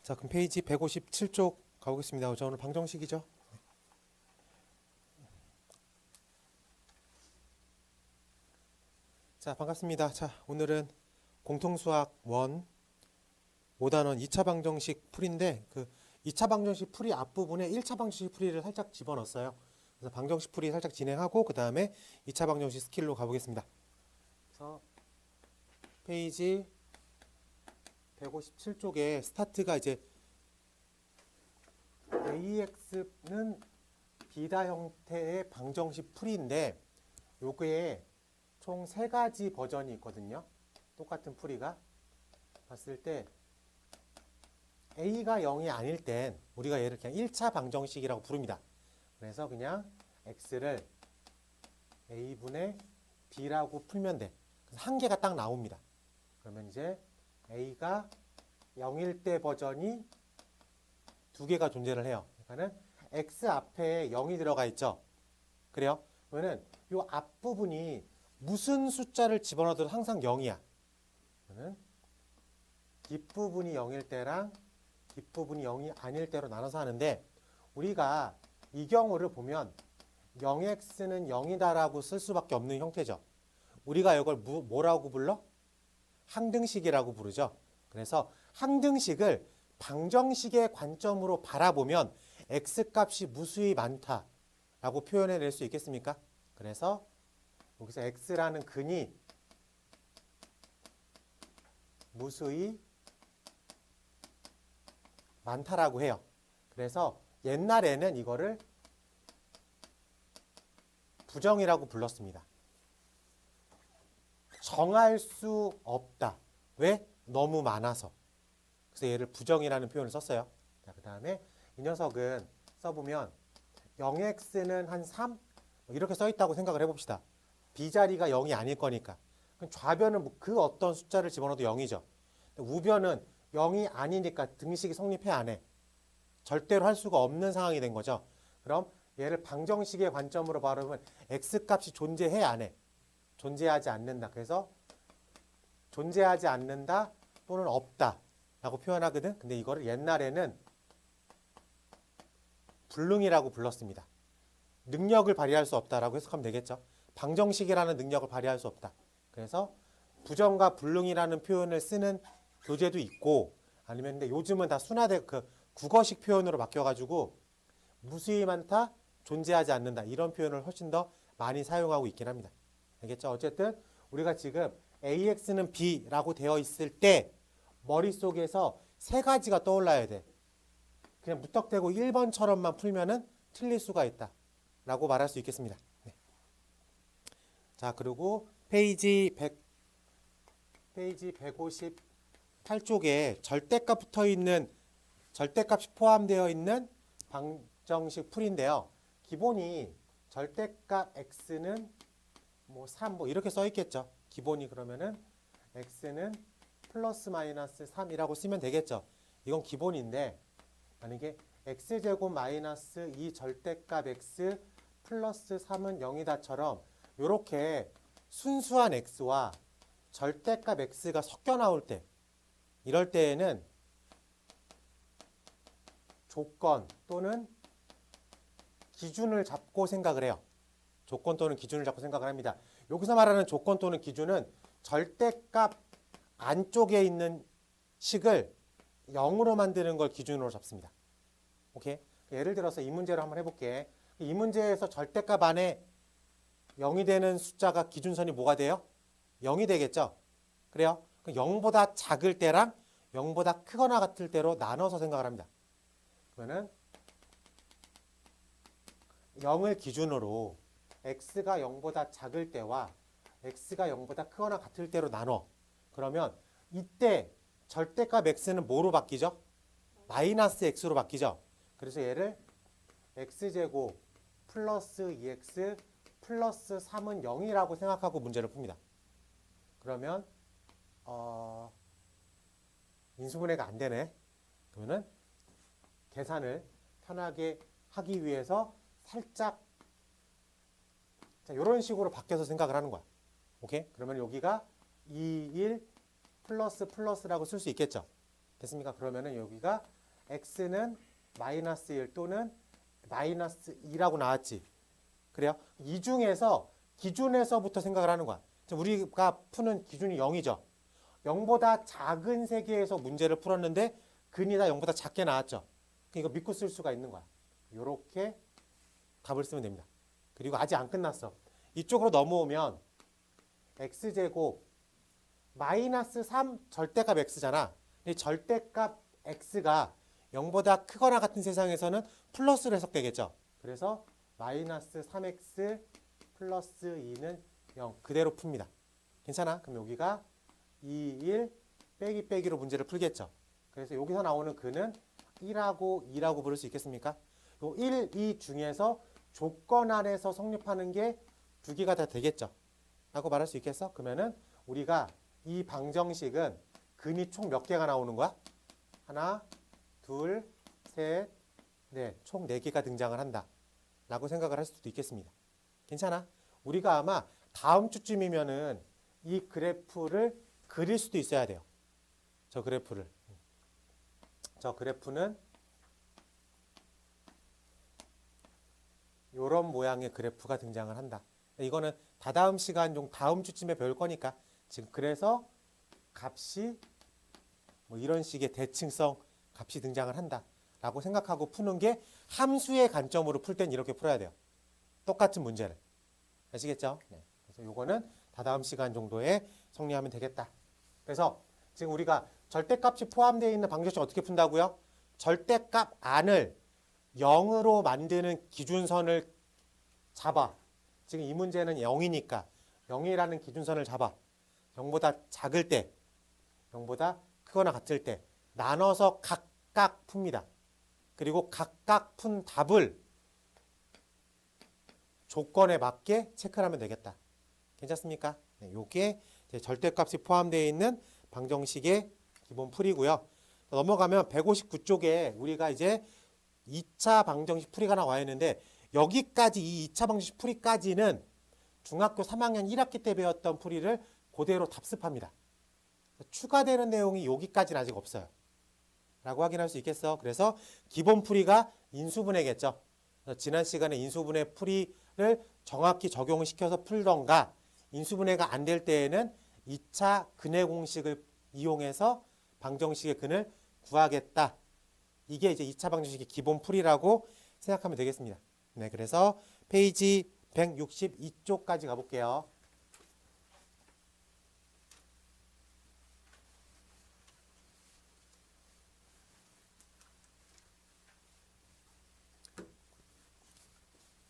자, 그럼 페이지 157쪽 가보겠습니다. 저 오늘 방정식이죠. 자, 반갑습니다. 자, 오늘은 공통수학 1 5단원 2차 방정식 풀이인데 그 2차 방정식 풀이 앞부분에 1차 방정식 풀이를 살짝 집어넣었어요. 그래서 방정식 풀이 살짝 진행하고 그 다음에 2차 방정식 스킬로 가보겠습니다. 그래서 페이지 157쪽에 스타트가 이제 AX는 비다 형태의 방정식 풀이인데 요게 총 3가지 버전이 있거든요. 똑같은 풀이가 봤을 때 A가 0이 아닐 땐 우리가 얘를 그냥 1차 방정식이라고 부릅니다. 그래서 그냥 X를 A분의 B라고 풀면 돼. 그래서 한 개가 딱 나옵니다. 그러면 이제 A가 0일 때 버전이 2개가 존재를 해요. 그러니까는 X 앞에 0이 들어가 있죠. 그래요? 그러면은 요 앞부분이 무슨 숫자를 집어넣어도 항상 0이야. 그러면 뒷부분이 0일 때랑 뒷부분이 0이 아닐 때로 나눠서 하는데 우리가 이 경우를 보면 0x는 0이다라고 쓸 수밖에 없는 형태죠. 우리가 이걸 뭐라고 불러? 항등식이라고 부르죠. 그래서 항등식을 방정식의 관점으로 바라보면 x값이 무수히 많다라고 표현해낼 수 있겠습니까? 그래서 여기서 x라는 근이 무수히 많다라고 해요. 그래서 옛날에는 이거를 부정이라고 불렀습니다. 정할 수 없다. 왜? 너무 많아서. 그래서 얘를 부정이라는 표현을 썼어요. 자, 그 다음에 이 녀석은 써보면 0x는 한 3? 이렇게 써있다고 생각을 해봅시다. B자리가 0이 아닐 거니까. 그럼 좌변은 그 어떤 숫자를 집어넣어도 0이죠. 우변은 0이 아니니까 등식이 성립해 안 해. 절대로 할 수가 없는 상황이 된 거죠. 그럼 얘를 방정식의 관점으로 바라보면 x값이 존재해 안 해? 존재하지 않는다. 그래서 존재하지 않는다 또는 없다 라고 표현하거든. 근데 이거를 옛날에는 불능이라고 불렀습니다. 능력을 발휘할 수 없다라고 해석하면 되겠죠. 방정식이라는 능력을 발휘할 수 없다. 그래서 부정과 불능이라는 표현을 쓰는 교재도 있고 아니면 근데 요즘은 다 순화돼 국어식 표현으로 바뀌어가지고 무수히 많다, 존재하지 않는다 이런 표현을 훨씬 더 많이 사용하고 있긴 합니다. 알겠죠? 어쨌든 우리가 지금 AX는 B라고 되어 있을 때 머릿속에서 3가지가 떠올라야 돼. 그냥 무턱대고 1번처럼만 풀면은 틀릴 수가 있다 라고 말할 수 있겠습니다. 네. 자, 그리고 페이지 158쪽에 절대값 붙어 있는 절대값이 포함되어 있는 방정식 풀인데요. 기본이 절대값 x는 뭐 3 뭐 이렇게 써 있겠죠. 기본이 그러면은 x는 플러스 마이너스 3이라고 쓰면 되겠죠. 이건 기본인데 만약에 x제곱 마이너스 2 절대값 x 플러스 3은 0이다처럼 이렇게 순수한 x와 절대값 x가 섞여 나올 때 이럴 때에는 조건 또는 기준을 잡고 생각을 해요. 조건 또는 기준을 잡고 생각을 합니다. 여기서 말하는 조건 또는 기준은 절대값 안쪽에 있는 식을 0으로 만드는 걸 기준으로 잡습니다. 오케이? 예를 들어서 이 문제를 한번 해볼게. 이 문제에서 절대값 안에 0이 되는 숫자가 기준선이 뭐가 돼요? 0이 되겠죠? 그래요? 0보다 작을 때랑 0보다 크거나 같을 때로 나눠서 생각을 합니다. 그러면은 0을 기준으로 x가 0보다 작을 때와 x가 0보다 크거나 같을 때로 나눠. 그러면 이때 절대값 x는 뭐로 바뀌죠? 마이너스 x로 바뀌죠. 그래서 얘를 x제곱 플러스 2x 플러스 3은 0이라고 생각하고 문제를 풉니다. 그러면 인수분해가 안 되네. 그러면은 계산을 편하게 하기 위해서 살짝 이런 식으로 바뀌어서 생각을 하는 거야. 오케이? 그러면 여기가 2, 1 플러스 플러스라고 쓸 수 있겠죠. 됐습니까? 그러면은 여기가 x는 마이너스 1 또는 마이너스 2라고 나왔지. 그래요? 이 중에서 기준에서부터 생각을 하는 거야. 우리가 푸는 기준이 0이죠. 0보다 작은 세계에서 문제를 풀었는데 근이 다 0보다 작게 나왔죠. 이거 믿고 쓸 수가 있는 거야. 이렇게 답을 쓰면 됩니다. 그리고 아직 안 끝났어. 이쪽으로 넘어오면 x제곱 마이너스 3 절대값 x잖아. 이 절대값 x가 0보다 크거나 같은 세상에서는 플러스로 해석되겠죠. 그래서 마이너스 3x 플러스 2는 0 그대로 풉니다. 괜찮아? 그럼 여기가 2, 1 빼기 빼기로 문제를 풀겠죠. 그래서 여기서 나오는 근은 1하고 2라고 부를 수 있겠습니까? 요 1, 2 중에서 조건 안에서 성립하는 게 두 개가 다 되겠죠. 라고 말할 수 있겠어? 그러면은 우리가 이 방정식은 근이 총 몇 개가 나오는 거야? 하나, 둘, 셋, 넷. 총 4개가 등장을 한다. 라고 생각을 할 수도 있겠습니다. 괜찮아? 우리가 아마 다음 주쯤이면은 이 그래프를 그릴 수도 있어야 돼요. 저 그래프를. 저 그래프는 이런 모양의 그래프가 등장을 한다. 이거는 다다음 시간 중 다음 주쯤에 배울 거니까 지금 그래서 값이 뭐 이런 식의 대칭성 값이 등장을 한다 라고 생각하고 푸는 게 함수의 관점으로 풀 땐 이렇게 풀어야 돼요. 똑같은 문제를. 아시겠죠? 네. 그래서 요거는 다다음 시간 정도에 정리하면 되겠다. 그래서 지금 우리가 절대값이 포함되어 있는 방정식 어떻게 푼다고요? 절대값 안을 0으로 만드는 기준선을 잡아. 지금 이 문제는 0이니까 0이라는 기준선을 잡아. 0보다 작을 때, 0보다 크거나 같을 때 나눠서 각각 풉니다. 그리고 각각 푼 답을 조건에 맞게 체크를 하면 되겠다. 괜찮습니까? 네, 요게 절대값이 포함되어 있는 방정식의 기본 풀이고요. 넘어가면 159쪽에 우리가 이제 2차 방정식 풀이가 나와 있는데 여기까지 이 2차 방정식 풀이까지는 중학교 3학년 1학기 때 배웠던 풀이를 그대로 답습합니다. 추가되는 내용이 여기까지는 아직 없어요. 라고 확인할 수 있겠어. 그래서 기본 풀이가 인수분해겠죠. 지난 시간에 인수분해 풀이를 정확히 적용시켜서 풀던가 인수분해가 안 될 때에는 2차 근해 공식을 이용해서 방정식의 근을 구하겠다. 이게 이제 2차 방정식의 기본 풀이라고 생각하면 되겠습니다. 네, 그래서 페이지 162쪽까지 가볼게요.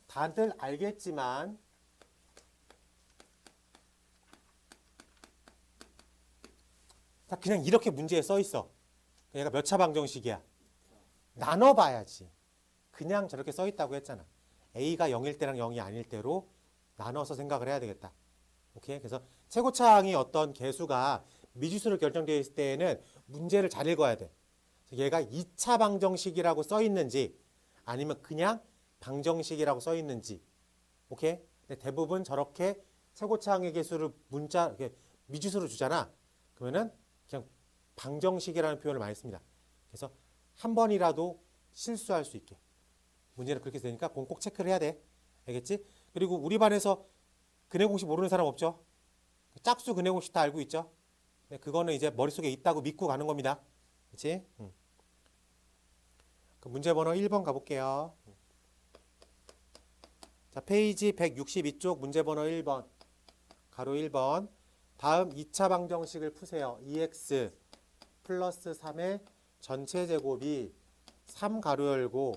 다들 알겠지만 그냥 이렇게 문제에 써 있어. 얘가 몇 차 방정식이야? 나눠봐야지. 그냥 저렇게 써 있다고 했잖아. A가 0일 때랑 0이 아닐 때로 나눠서 생각을 해야 되겠다. 오케이? 그래서 최고차항이 어떤 개수가 미지수로 결정되어 있을 때에는 문제를 잘 읽어야 돼. 얘가 2차 방정식이라고 써 있는지 아니면 그냥 방정식이라고 써 있는지. 오케이? 근데 대부분 저렇게 최고차항의 개수를 문자 미지수로 주잖아. 그러면은 그냥 방정식이라는 표현을 많이 씁니다. 그래서 한 번이라도 실수할 수 있게 문제는 그렇게 되니까 꼭 체크를 해야 돼. 알겠지? 그리고 우리 반에서 근해 공식 모르는 사람 없죠? 짝수 근해 공식 다 알고 있죠? 네, 그거는 이제 머릿속에 있다고 믿고 가는 겁니다. 그렇지? 그 문제 번호 1번 가볼게요. 자, 페이지 162쪽 문제 번호 1번. 가로 1번. 다음 2차 방정식을 푸세요. 2x 플러스 3의 전체 제곱이 3 가로 열고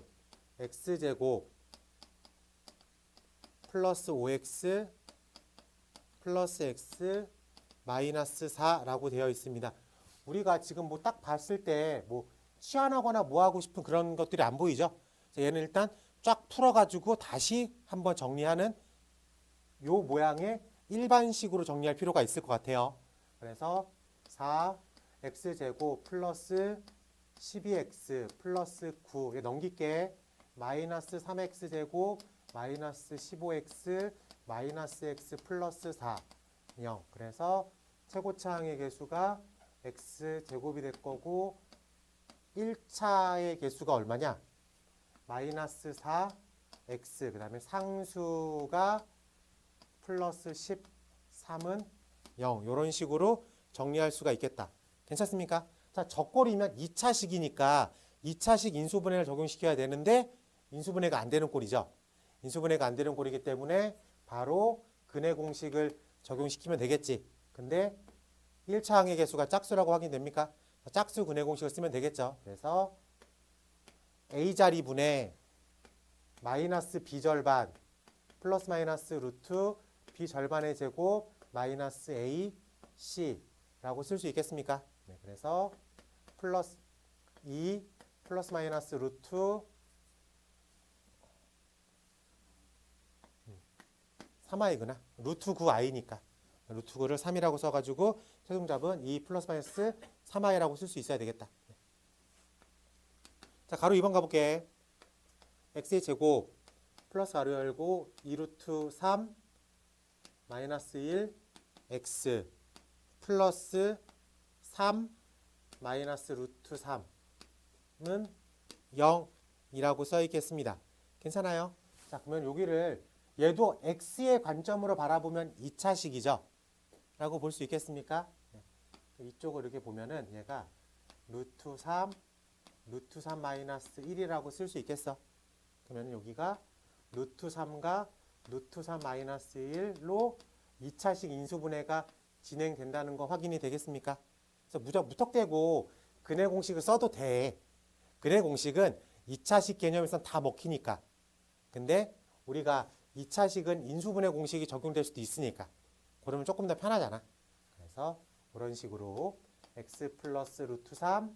x제곱 플러스 5x 플러스 x 마이너스 4라고 되어 있습니다. 우리가 지금 뭐 딱 봤을 때 뭐 치환하거나 뭐 하고 싶은 그런 것들이 안 보이죠? 얘는 일단 쫙 풀어가지고 다시 한번 정리하는 요 모양의 일반식으로 정리할 필요가 있을 것 같아요. 그래서 4x제곱 플러스 12x 플러스 9 넘길게. 마이너스 3x제곱 마이너스 15x 마이너스 x 플러스 4 0. 그래서 최고차항의 개수가 x제곱이 될 거고 1차의 개수가 얼마냐? 마이너스 4x, 그 다음에 상수가 플러스 13은 0. 이런 식으로 정리할 수가 있겠다. 괜찮습니까? 자, 적꼴이면 2차식이니까 2차식 인수분해를 적용시켜야 되는데 인수분해가 안 되는 꼴이죠. 인수분해가 안 되는 꼴이기 때문에 바로 근해 공식을 적용시키면 되겠지. 근데 1차 항의 개수가 짝수라고 확인됩니까? 짝수 근해 공식을 쓰면 되겠죠. 그래서 A자리분의 마이너스 B절반 플러스 마이너스 루트 B절반의 제곱 마이너스 A, C라고 쓸 수 있겠습니까? 네, 그래서 플러스 2 플러스 마이너스 루트 3i구나. 루트 9i니까. 루트 9를 3이라고 써가지고 최종답은 2 플러스 마이너스 3i라고 쓸 수 있어야 되겠다. 자, 가로 2번 가볼게. x의 제곱 플러스 가로 열고 2루트 3 마이너스 1 x 플러스 3 마이너스 루트 3은 0이라고 써 있겠습니다. 괜찮아요? 자, 그러면 여기를 얘도 x의 관점으로 바라보면 2차식이죠. 라고 볼 수 있겠습니까? 네. 이쪽을 이렇게 보면은 얘가 루트 3 마이너스 1이라고 쓸 수 있겠어. 그러면 여기가 루트 3과 루트 3 마이너스 1로 2차식 인수분해가 진행된다는 거 확인이 되겠습니까? 그래서 무턱대고 근해 공식을 써도 돼. 근해 공식은 2차식 개념에선 다 먹히니까. 근데 우리가 2차식은 인수분해 공식이 적용될 수도 있으니까. 그러면 조금 더 편하잖아. 그래서 그런 식으로 x 플러스 루트 3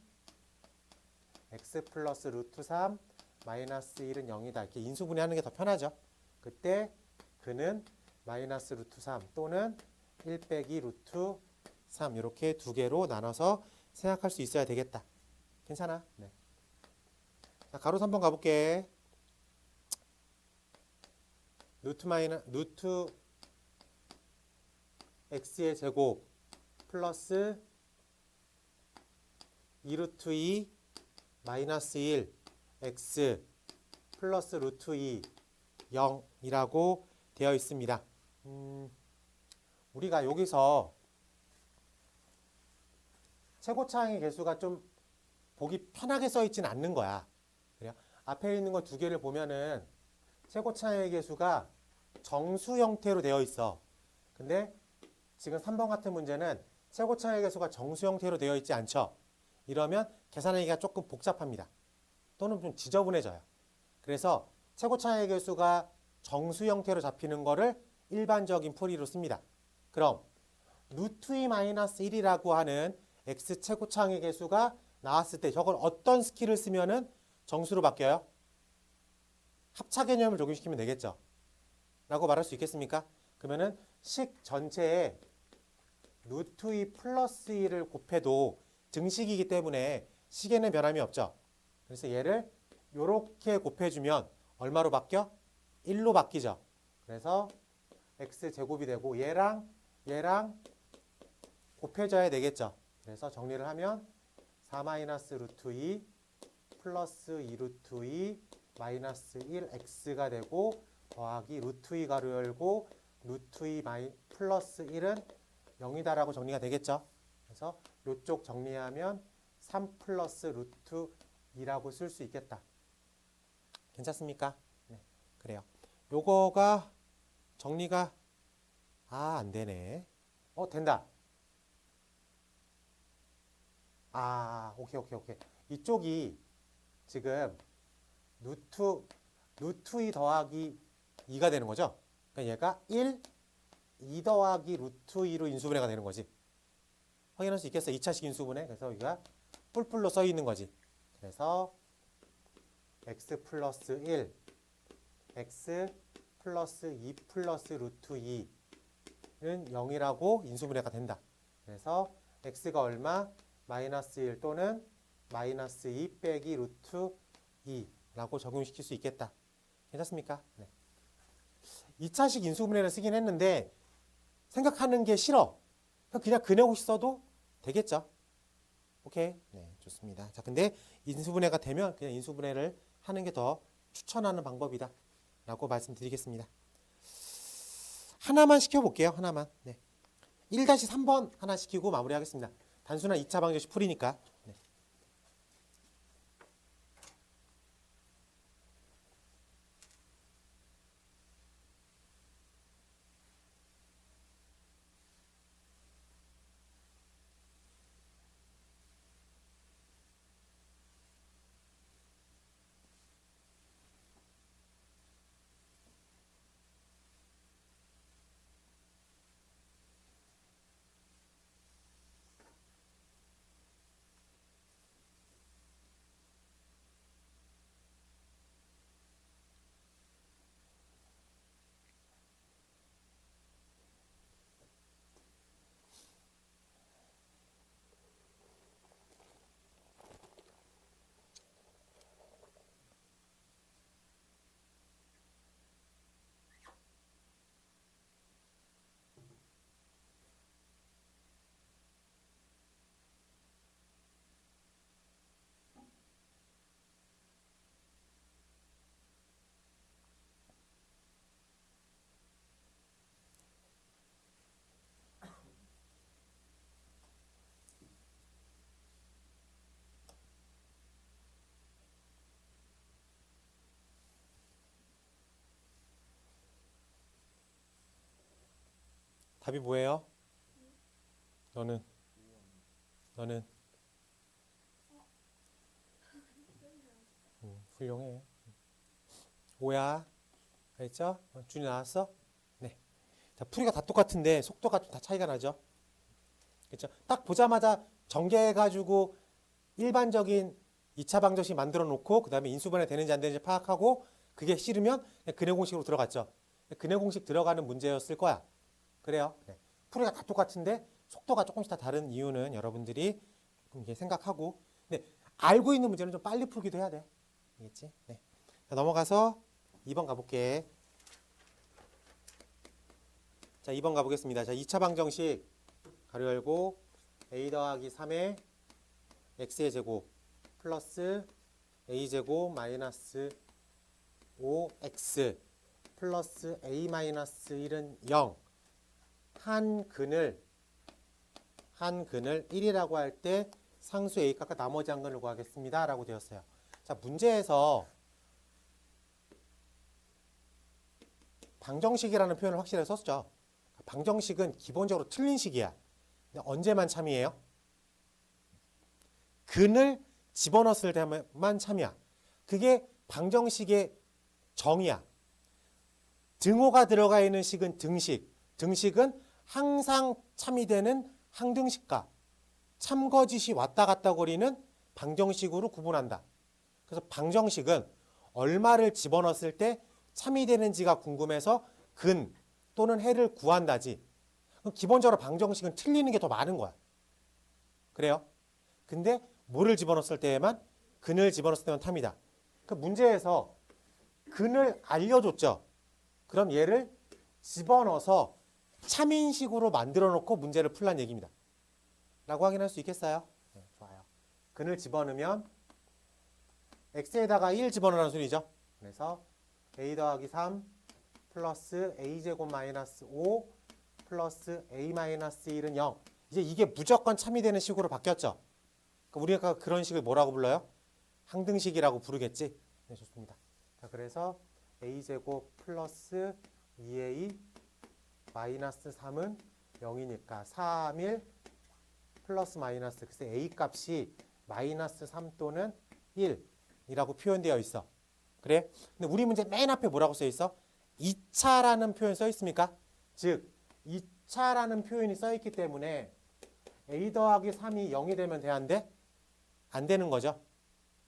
마이너스 1은 0이다. 이렇게 인수분해하는 게 더 편하죠. 그때 그는 마이너스 루트 3 또는 1 빼기 루트 3 이렇게 두 개로 나눠서 생각할 수 있어야 되겠다. 괜찮아? 네. 자, 가로 3번 가볼게. 루트 x의 제곱 플러스 2루트 2 마이너스 1 x 플러스 루트 2 0이라고 되어 있습니다. 우리가 여기서 최고차항의 개수가 좀 보기 편하게 써 있지는 않는 거야. 그래요? 앞에 있는 거 두 개를 보면은 최고차항의 개수가 정수 형태로 되어 있어. 근데 지금 3번 같은 문제는 최고차항의 개수가 정수 형태로 되어 있지 않죠. 이러면 계산하기가 조금 복잡합니다. 또는 좀 지저분해져요. 그래서 최고차항의 개수가 정수 형태로 잡히는 거를 일반적인 풀이로 씁니다. 그럼 루트 2 마이너스 1이라고 하는 x 최고차항의 개수가 나왔을 때 저걸 어떤 스킬을 쓰면은 정수로 바뀌어요? 합차 개념을 적용시키면 되겠죠. 라고 말할 수 있겠습니까? 그러면은 식 전체에 루트 2 플러스 1을 곱해도 증식이기 때문에 식에는 변함이 없죠. 그래서 얘를 이렇게 곱해주면 얼마로 바뀌어? 1로 바뀌죠. 그래서 x제곱이 되고 얘랑 곱해져야 되겠죠. 그래서 정리를 하면 4 마이너스 루트 2 플러스 2 루트 2 마이너스 1x가 되고 더하기 루트 2 가로 열고 루트 2 플러스 1은 0이다라고 정리가 되겠죠. 그래서 이쪽 정리하면 3 플러스 루트 2라고 쓸 수 있겠다. 괜찮습니까? 네, 그래요. 요거가 정리가 안 되네. 된다. 오케이. 이쪽이 지금 루트 2 더하기 2가 되는 거죠. 그러니까 얘가 2 더하기 루트 2로 인수분해가 되는 거지. 확인할 수 있겠어? 2차식 인수분해. 그래서 여기가 뿔뿔로 써 있는 거지. 그래서 x 플러스 1, x 플러스 2 플러스 루트 2는 0이라고 인수분해가 된다. 그래서 x가 얼마? 마이너스 1 또는 마이너스 2 빼기 루트 2라고 적용시킬 수 있겠다. 괜찮습니까? 네. 2차식 인수분해를 쓰긴 했는데 생각하는 게 싫어. 그냥 근해 공식 써도 되겠죠. 오케이. 네. 좋습니다. 자, 근데 인수분해가 되면 그냥 인수분해를 하는 게 더 추천하는 방법이다 라고 말씀드리겠습니다. 하나만 시켜볼게요. 하나만. 네. 1-3번 하나 시키고 마무리하겠습니다. 단순한 2차 방정식 풀이니까. 네. 답이 뭐예요? 너는 훌륭해. 5야. 알겠죠? 준이 나왔어? 네. 자, 풀이가 다 똑같은데 속도가 좀 다 차이가 나죠? 그렇죠? 딱 보자마자 전개해가지고 일반적인 2차 방정식 만들어 놓고 그 다음에 인수분해 되는지 안 되는지 파악하고 그게 싫으면 근해 공식으로 들어갔죠. 근해 공식 들어가는 문제였을 거야. 그래요. 네. 풀이가 다 똑같은데 속도가 조금씩 다 다른 이유는 여러분들이 조금 이게 생각하고, 근데 알고 있는 문제는 좀 빨리 풀기도 해야 돼. 알겠지? 네. 자, 넘어가서 2번 가볼게. 자, 2번 가보겠습니다. 자, 2차 방정식 가로 열고 a 더하기 3의 x의 제곱 플러스 a 제곱 마이너스 5x 플러스 a 마이너스 1은 0. 한 근을 1이라고 할 때 상수 a 값과 나머지 한 근을 구하겠습니다 라고 되었어요. 자, 문제에서 방정식이라는 표현을 확실하게 썼죠. 방정식은 기본적으로 틀린 식이야. 근데 언제만 참이에요? 근을 집어넣었을 때만 참이야. 그게 방정식의 정의야. 등호가 들어가 있는 식은 등식. 등식은 항상 참이 되는 항등식과 참거짓이 왔다 갔다 거리는 방정식으로 구분한다. 그래서 방정식은 얼마를 집어넣었을 때 참이 되는지가 궁금해서 근 또는 해를 구한다지. 기본적으로 방정식은 틀리는 게 더 많은 거야. 그래요? 근데 뭐를 집어넣었을 때에만? 근을 집어넣었을 때만 탐이다. 그 문제에서 근을 알려줬죠. 그럼 얘를 집어넣어서 참인식으로 만들어 놓고 문제를 풀란 얘기입니다. 라고 확인할 수 있겠어요? 네, 좋아요. 근을 집어넣으면 x에다가 1 집어넣으라는 소리죠. 그래서 a 더하기 3 플러스 a제곱 마이너스 5 플러스 a 마이너스 1은 0. 이제 이게 무조건 참이 되는 식으로 바뀌었죠. 우리가 그런 식을 뭐라고 불러요? 항등식이라고 부르겠지. 네, 좋습니다. 자, 그래서 a제곱 플러스 2a 마이너스 3은 0이니까 3, 1 플러스 마이너스, 그래서 a 값이 마이너스 3 또는 1이라고 표현되어 있어. 그래? 근데 우리 문제 맨 앞에 뭐라고 써 있어? 2차라는 표현 써 있습니까? 즉 2차라는 표현이 써 있기 때문에 a 더하기 3이 0이 되면 돼, 안 돼? 안 되는 거죠.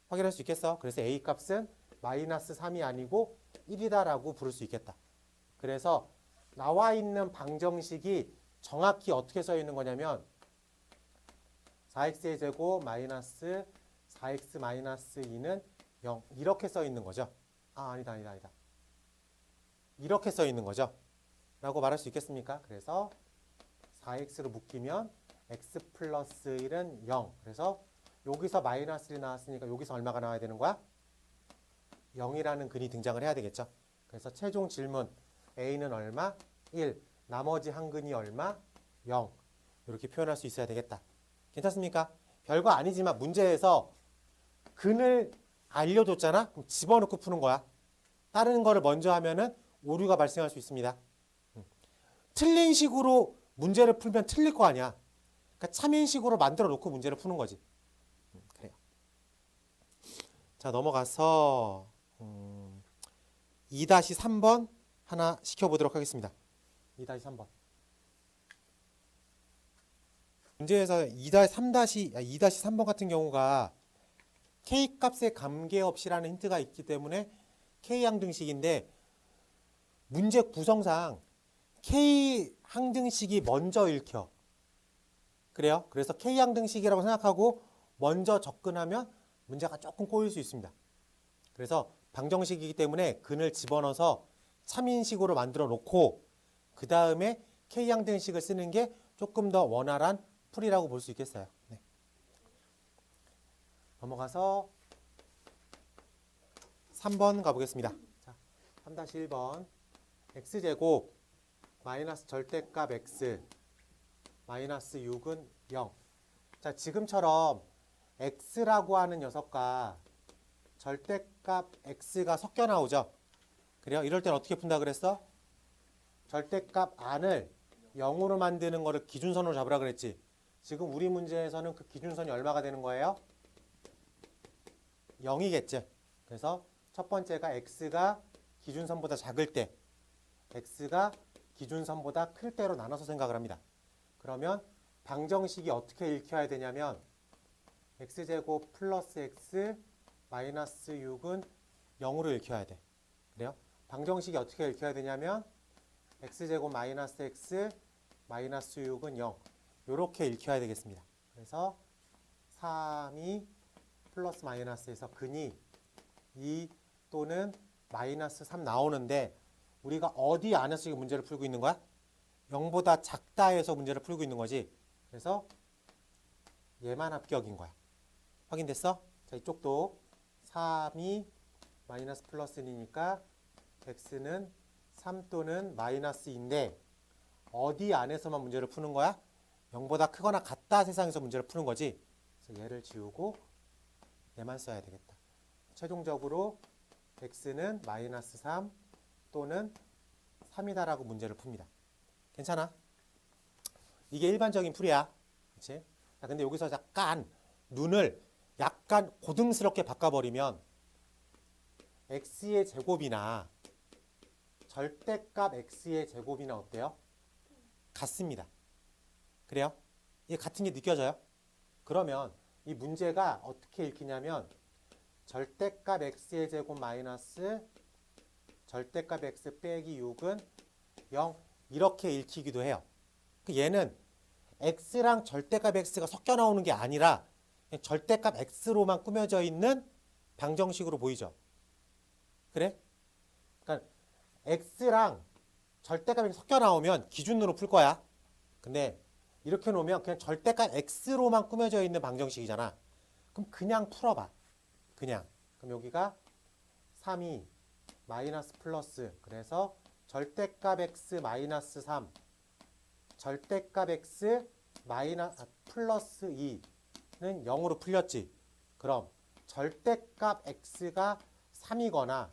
확인할 수 있겠어? 그래서 a 값은 마이너스 3이 아니고 1이다라고 부를 수 있겠다. 그래서 나와 있는 방정식이 정확히 어떻게 써 있는 거냐면 4x의 제곱 마이너스 4x 마이너스 2는 0 이렇게 써 있는 거죠. 아니다. 이렇게 써 있는 거죠. 라고 말할 수 있겠습니까? 그래서 4x로 묶이면 x 플러스 1은 0. 그래서 여기서 마이너스 1이 나왔으니까 여기서 얼마가 나와야 되는 거야? 0이라는 근이 등장을 해야 되겠죠. 그래서 최종 질문 A는 얼마? 1. 나머지 한 근이 얼마? 0. 이렇게 표현할 수 있어야 되겠다. 괜찮습니까? 별거 아니지만 문제에서 근을 알려줬잖아? 그럼 집어넣고 푸는 거야. 다른 거를 먼저 하면은 오류가 발생할 수 있습니다. 틀린 식으로 문제를 풀면 틀릴 거 아니야. 그러니까 참인식으로 만들어 놓고 문제를 푸는 거지. 그래요. 자, 넘어가서 2-3번 하나 시켜보도록 하겠습니다. 2-3번. 문제에서 2-3번 같은 경우가 K 값의 관계없이라는 힌트가 있기 때문에 K 항등식인데 문제 구성상 K 항등식이 먼저 읽혀. 그래요? 그래서 K 항등식이라고 생각하고 먼저 접근하면 문제가 조금 꼬일 수 있습니다. 그래서 방정식이기 때문에 근을 집어넣어서 참인식으로 만들어 놓고 그 다음에 K 항등식을 쓰는 게 조금 더 원활한 풀이라고 볼 수 있겠어요. 네. 넘어가서 3번 가보겠습니다. 자, 3-1번 x제곱 마이너스 절대값 x 마이너스 6은 0. 자, 지금처럼 x라고 하는 녀석과 절대값 x가 섞여 나오죠. 그래요? 이럴 땐 어떻게 푼다 그랬어? 절대값 안을 0으로 만드는 거를 기준선으로 잡으라 그랬지. 지금 우리 문제에서는 그 기준선이 얼마가 되는 거예요? 0이겠죠. 그래서 첫 번째가 x가 기준선보다 작을 때, x가 기준선보다 클 때로 나눠서 생각을 합니다. 그러면 방정식이 어떻게 읽혀야 되냐면 x제곱 플러스 x 마이너스 6은 0으로 읽혀야 돼. 그래요? 방정식이 어떻게 읽혀야 되냐면 x제곱 마이너스 x 마이너스 6은 0. 이렇게 읽혀야 되겠습니다. 그래서 3이 플러스 마이너스에서 근이 2 또는 마이너스 3 나오는데 우리가 어디 안에서 지금 문제를 풀고 있는 거야? 0보다 작다에서 문제를 풀고 있는 거지. 그래서 얘만 합격인 거야. 확인됐어? 자, 이쪽도 3이 마이너스 플러스 1이니까 x는 3 또는 마이너스 2인데 어디 안에서만 문제를 푸는 거야? 0보다 크거나 같다 세상에서 문제를 푸는 거지. 그래서 얘를 지우고 얘만 써야 되겠다. 최종적으로 x는 마이너스 3 또는 3이다라고 문제를 풉니다. 괜찮아? 이게 일반적인 풀이야. 그치? 자, 근데 여기서 약간 눈을 약간 고등스럽게 바꿔버리면 x의 제곱이나 절대값 x의 제곱이나 어때요? 같습니다. 그래요? 이게 같은 게 느껴져요? 그러면 이 문제가 어떻게 읽히냐면 절대값 x의 제곱 마이너스 절대값 x 빼기 6은 0 이렇게 읽히기도 해요. 얘는 x랑 절대값 x가 섞여 나오는 게 아니라 절대값 x로만 꾸며져 있는 방정식으로 보이죠. 그래? 그러니까 x랑 절대값 x 섞여 나오면 기준으로 풀 거야. 근데 이렇게 놓으면 그냥 절대값 x로만 꾸며져 있는 방정식이잖아. 그럼 그냥 풀어봐. 그냥. 그럼 여기가 3이 마이너스 플러스 그래서 절대값 x 마이너스 3 절대값 x 플러스 2는 0으로 풀렸지. 그럼 절대값 x가 3이거나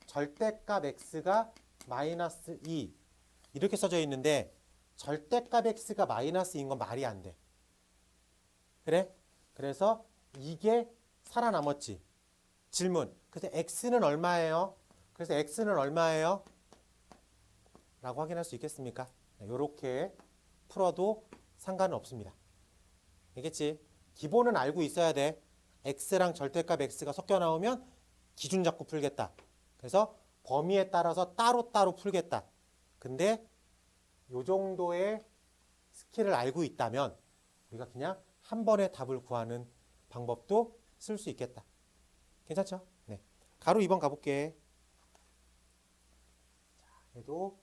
절대값 x가 마이너스 2 이렇게 써져 있는데 절대값 x가 마이너스인 건 말이 안 돼. 그래? 그래서 이게 살아남았지. 질문. 그래서 x는 얼마예요? 그래서 x는 얼마예요? 라고 확인할 수 있겠습니까? 이렇게 풀어도 상관은 없습니다. 알겠지? 기본은 알고 있어야 돼. x랑 절대값 x가 섞여 나오면 기준 잡고 풀겠다. 그래서 범위에 따라서 따로따로 풀겠다. 근데 요 정도의 스킬을 알고 있다면 우리가 그냥 한 번에 답을 구하는 방법도 쓸 수 있겠다. 괜찮죠? 네. 가로 2번 가볼게. 자, 얘도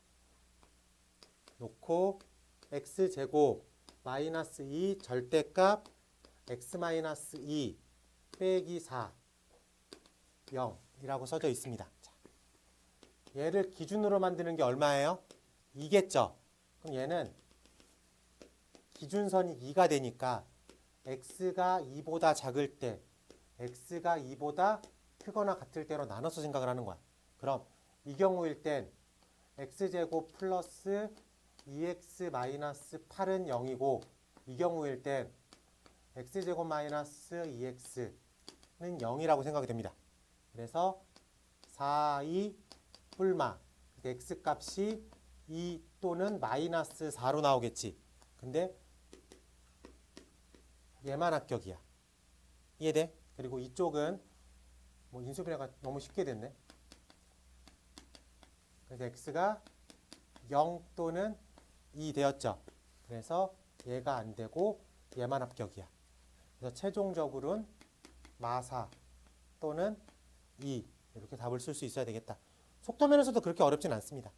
놓고 x제곱 마이너스 2 절대값 x-2 빼기 4 0이라고 써져 있습니다. 자, 얘를 기준으로 만드는 게 얼마예요? 2겠죠? 그럼 얘는 기준선이 2가 되니까 x가 2보다 작을 때 x가 2보다 크거나 같을 때로 나눠서 생각을 하는 거야. 그럼 이 경우일 땐 x제곱 플러스 2x 마이너스 8은 0이고 이 경우일 땐 x제곱 마이너스 2x는 0이라고 생각이 됩니다. 그래서 4, 2 뿔마 x값이 2 또는 마이너스 4로 나오겠지. 근데 얘만 합격이야. 이해돼? 그리고 이쪽은 뭐 인수분해가 너무 쉽게 됐네. 그래서 x가 0 또는 2 되었죠. 그래서 얘가 안 되고 얘만 합격이야. 그래서 최종적으로는 마사 또는 2 이렇게 답을 쓸 수 있어야 되겠다. 속도면에서도 그렇게 어렵진 않습니다.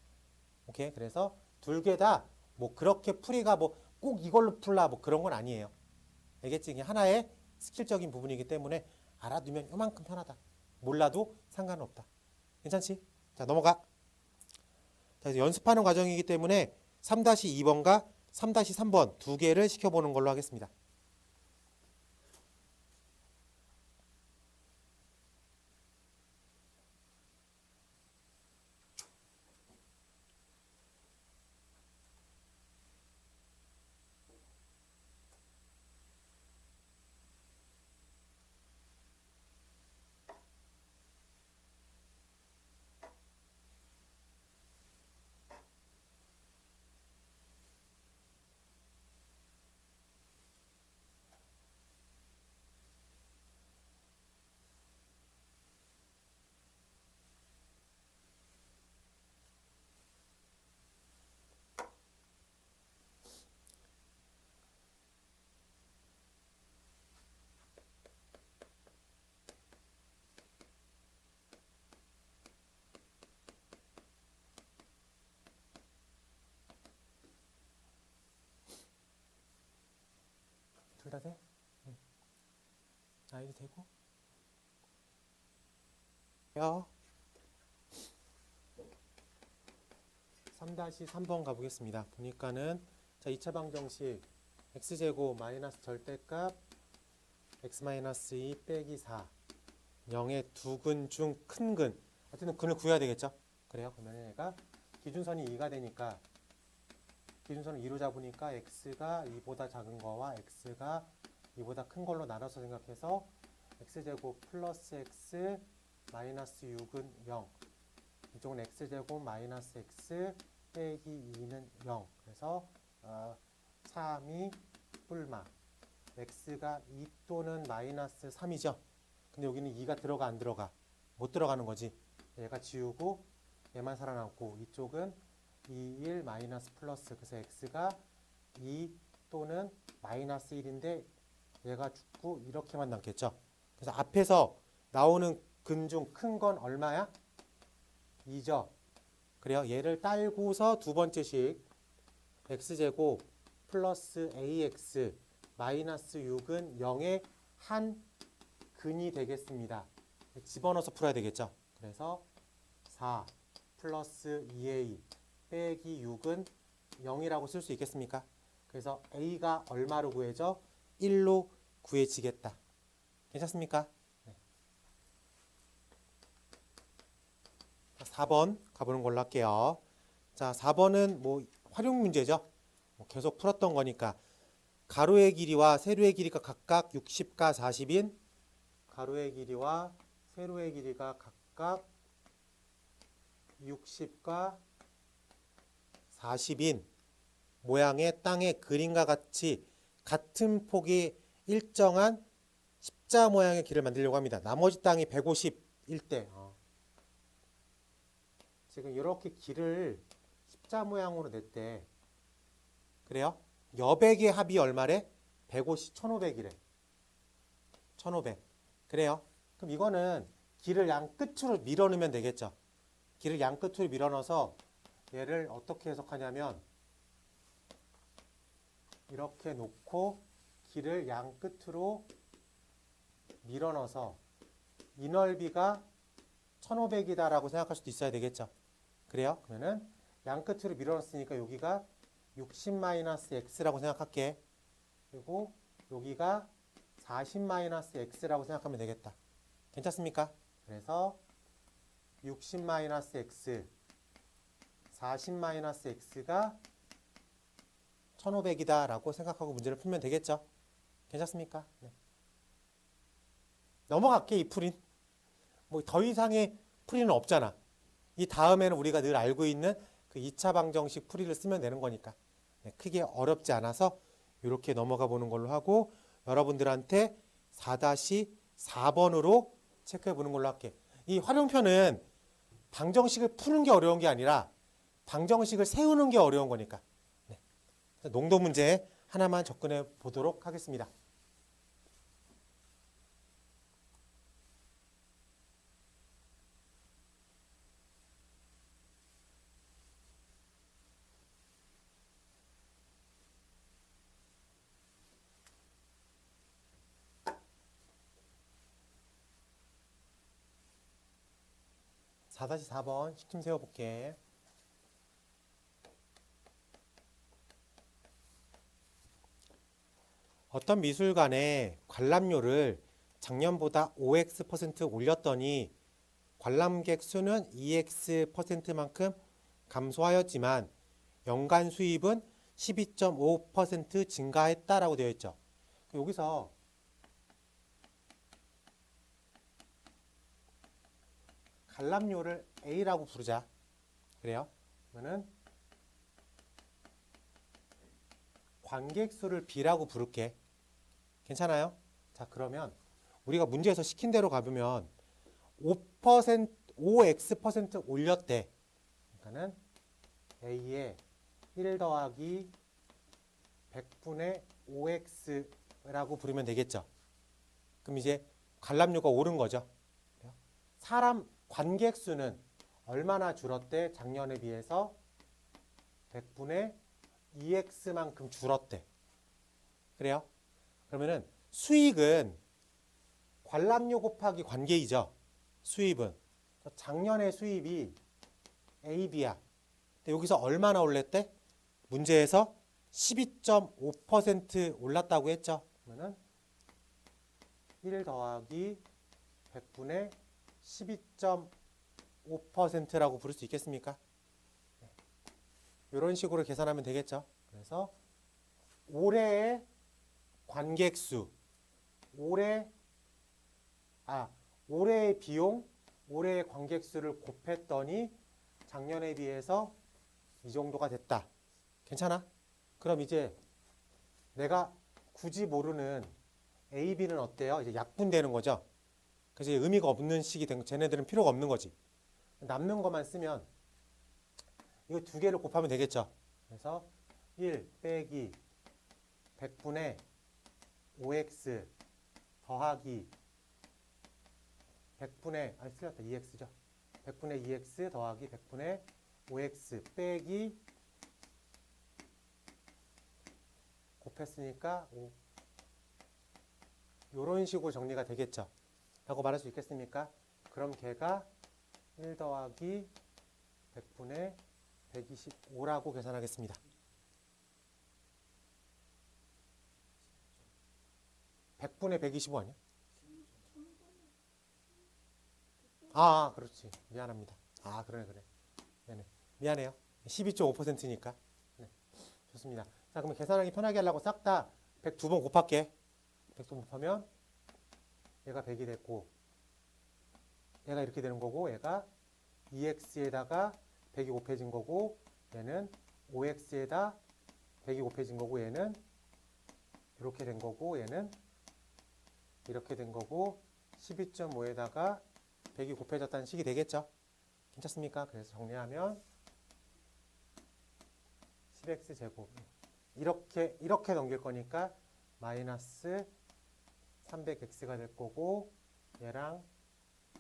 오케이? 그래서 둘 개 다 뭐 그렇게 풀이가 뭐 꼭 이걸로 풀라 뭐 그런 건 아니에요. 알겠지? 그냥 하나의 스킬적인 부분이기 때문에 알아두면 요만큼 편하다. 몰라도 상관은 없다. 괜찮지? 자, 넘어가. 자, 그래서 연습하는 과정이기 때문에 3-2번과 3-3번 두 개를 시켜보는 걸로 하겠습니다. 둘 다 돼? 응. 아이도 되고. 야. 3-3번 가보겠습니다. 보니까는 자 2차 방정식 x제곱 마이너스 절대값 x-2 빼기 4 0의 두 근 중 큰 근 어쨌든 근을 구해야 되겠죠? 그래요. 그러면 얘가 기준선이 2가 되니까 기준선을 2로 잡으니까 x가 2보다 작은 거와 x가 2보다 큰 걸로 나눠서 생각해서 x제곱 플러스 x 마이너스 6은 0 이쪽은 x제곱 마이너스 x 빼기 2는 0 그래서 3이 뿔마 x가 2 또는 마이너스 3이죠. 근데 여기는 2가 들어가 안 들어가? 못 들어가는 거지. 얘가 지우고 얘만 살아남고 이쪽은 2, 1 마이너스 플러스 그래서 x가 2 또는 마이너스 1인데 얘가 죽고 이렇게만 남겠죠. 그래서 앞에서 나오는 근 중 큰 건 얼마야? 2죠. 그래요. 얘를 딸고서 두 번째식 x제곱 플러스 ax 마이너스 6은 0의 한 근이 되겠습니다. 집어넣어서 풀어야 되겠죠. 그래서 4 플러스 2a 빼기 6은 0이라고 쓸 수 있겠습니까? 그래서 a가 얼마로 구해져? 1로 구해지겠다. 괜찮습니까? 네. 4번 가보는 걸로 할게요. 자, 4번은 뭐 활용 문제죠. 뭐 계속 풀었던 거니까 가로의 길이와 세로의 길이가 각각 60과 40인 가로의 길이와 세로의 길이가 각각 60과 40인 모양의 땅의 그림과 같이 같은 폭이 일정한 십자 모양의 길을 만들려고 합니다. 나머지 땅이 150일 때 지금 이렇게 길을 십자 모양으로 냈대. 그래요? 여백의 합이 얼마래? 150, 1500이래. 1500. 그래요? 그럼 이거는 길을 양 끝으로 밀어넣으면 되겠죠. 길을 양 끝으로 밀어넣어서 얘를 어떻게 해석하냐면 이렇게 놓고 b를 양 끝으로 밀어넣어서 이 넓이가 1500이다라고 생각할 수도 있어야 되겠죠. 그래요? 그러면은 양 끝으로 밀어넣었으니까 여기가 60-x라고 생각할게. 그리고 여기가 40-x라고 생각하면 되겠다. 괜찮습니까? 그래서 60-x, 40-x가 1500이다 라고 생각하고 문제를 풀면 되겠죠. 괜찮습니까? 네. 넘어갈게, 이 풀인. 뭐 더 이상의 풀이는 없잖아. 이 다음에는 우리가 늘 알고 있는 그 2차 방정식 풀이를 쓰면 되는 거니까. 네, 크게 어렵지 않아서 이렇게 넘어가 보는 걸로 하고 여러분들한테 4-4번으로 체크해 보는 걸로 할게. 이 활용표는 방정식을 푸는 게 어려운 게 아니라 방정식을 세우는 게 어려운 거니까. 네. 농도 문제 하나만 접근해 보도록 하겠습니다. (4-4번) 시점 세워볼게. 어떤 미술관에 관람료를 작년보다 5x% 올렸더니 관람객 수는 2x%만큼 감소하였지만 연간 수입은 12.5% 증가했다라고 되어 있죠. 여기서 관람료를 A라고 부르자. 그래요? 그러면은 관객 수를 B라고 부를게. 괜찮아요? 자, 그러면 우리가 문제에서 시킨 대로 가보면 5x% 올렸대. 그러니까는 A에 1 더하기 100분의 5x라고 부르면 되겠죠. 그럼 이제 관람료가 오른 거죠. 사람 관객 수는 얼마나 줄었대? 작년에 비해서 100분의 2x만큼 줄었대. 그래요? 그러면은 수익은 관람료 곱하기 관계이죠. 수입은. 작년의 수입이 A, B야. 근데 여기서 얼마나 올랐대? 문제에서 12.5% 올랐다고 했죠. 그러면은 1 더하기 100분의 12.5%라고 부를 수 있겠습니까? 네. 이런 식으로 계산하면 되겠죠. 그래서 올해의 관객 수, 올해의 비용, 올해의 관객 수를 곱했더니 작년에 비해서 이 정도가 됐다. 괜찮아? 그럼 이제 내가 굳이 모르는 A, B는 어때요? 이제 약분되는 거죠. 그래서 의미가 없는 식이 된 거, 쟤네들은 필요가 없는 거지. 남는 것만 쓰면 이거 두 개를 곱하면 되겠죠. 그래서 1 빼기 100분의 5x 더하기 100분의 틀렸다. 2x죠. 100분의 2x 더하기 100분의 5x 빼기 곱했으니까 5. 이런 식으로 정리가 되겠죠. 라고 말할 수 있겠습니까? 그럼 걔가 1 더하기 100분의 125라고 계산하겠습니다. (100분의 125) 아니야? 그렇지. 미안합니다. 그래. 미안해요. 12.5%니까. 네. 좋습니다. 자, 그러면 계산하기 편하게 하려고 싹 다 102번 곱할게. 102번 곱하면 얘가 100이 됐고, 얘가 이렇게 되는 거고, 얘가 2x에다가 100이 곱해진 거고, 얘는 5x에다 100이 곱해진 거고, 얘는 이렇게 된 거고, 얘는 이렇게 된 거고, 12.5에다가 100이 곱해졌다는 식이 되겠죠? 괜찮습니까? 그래서 정리하면 10x제곱 이렇게 넘길 거니까 마이너스 300x가 될 거고, 얘랑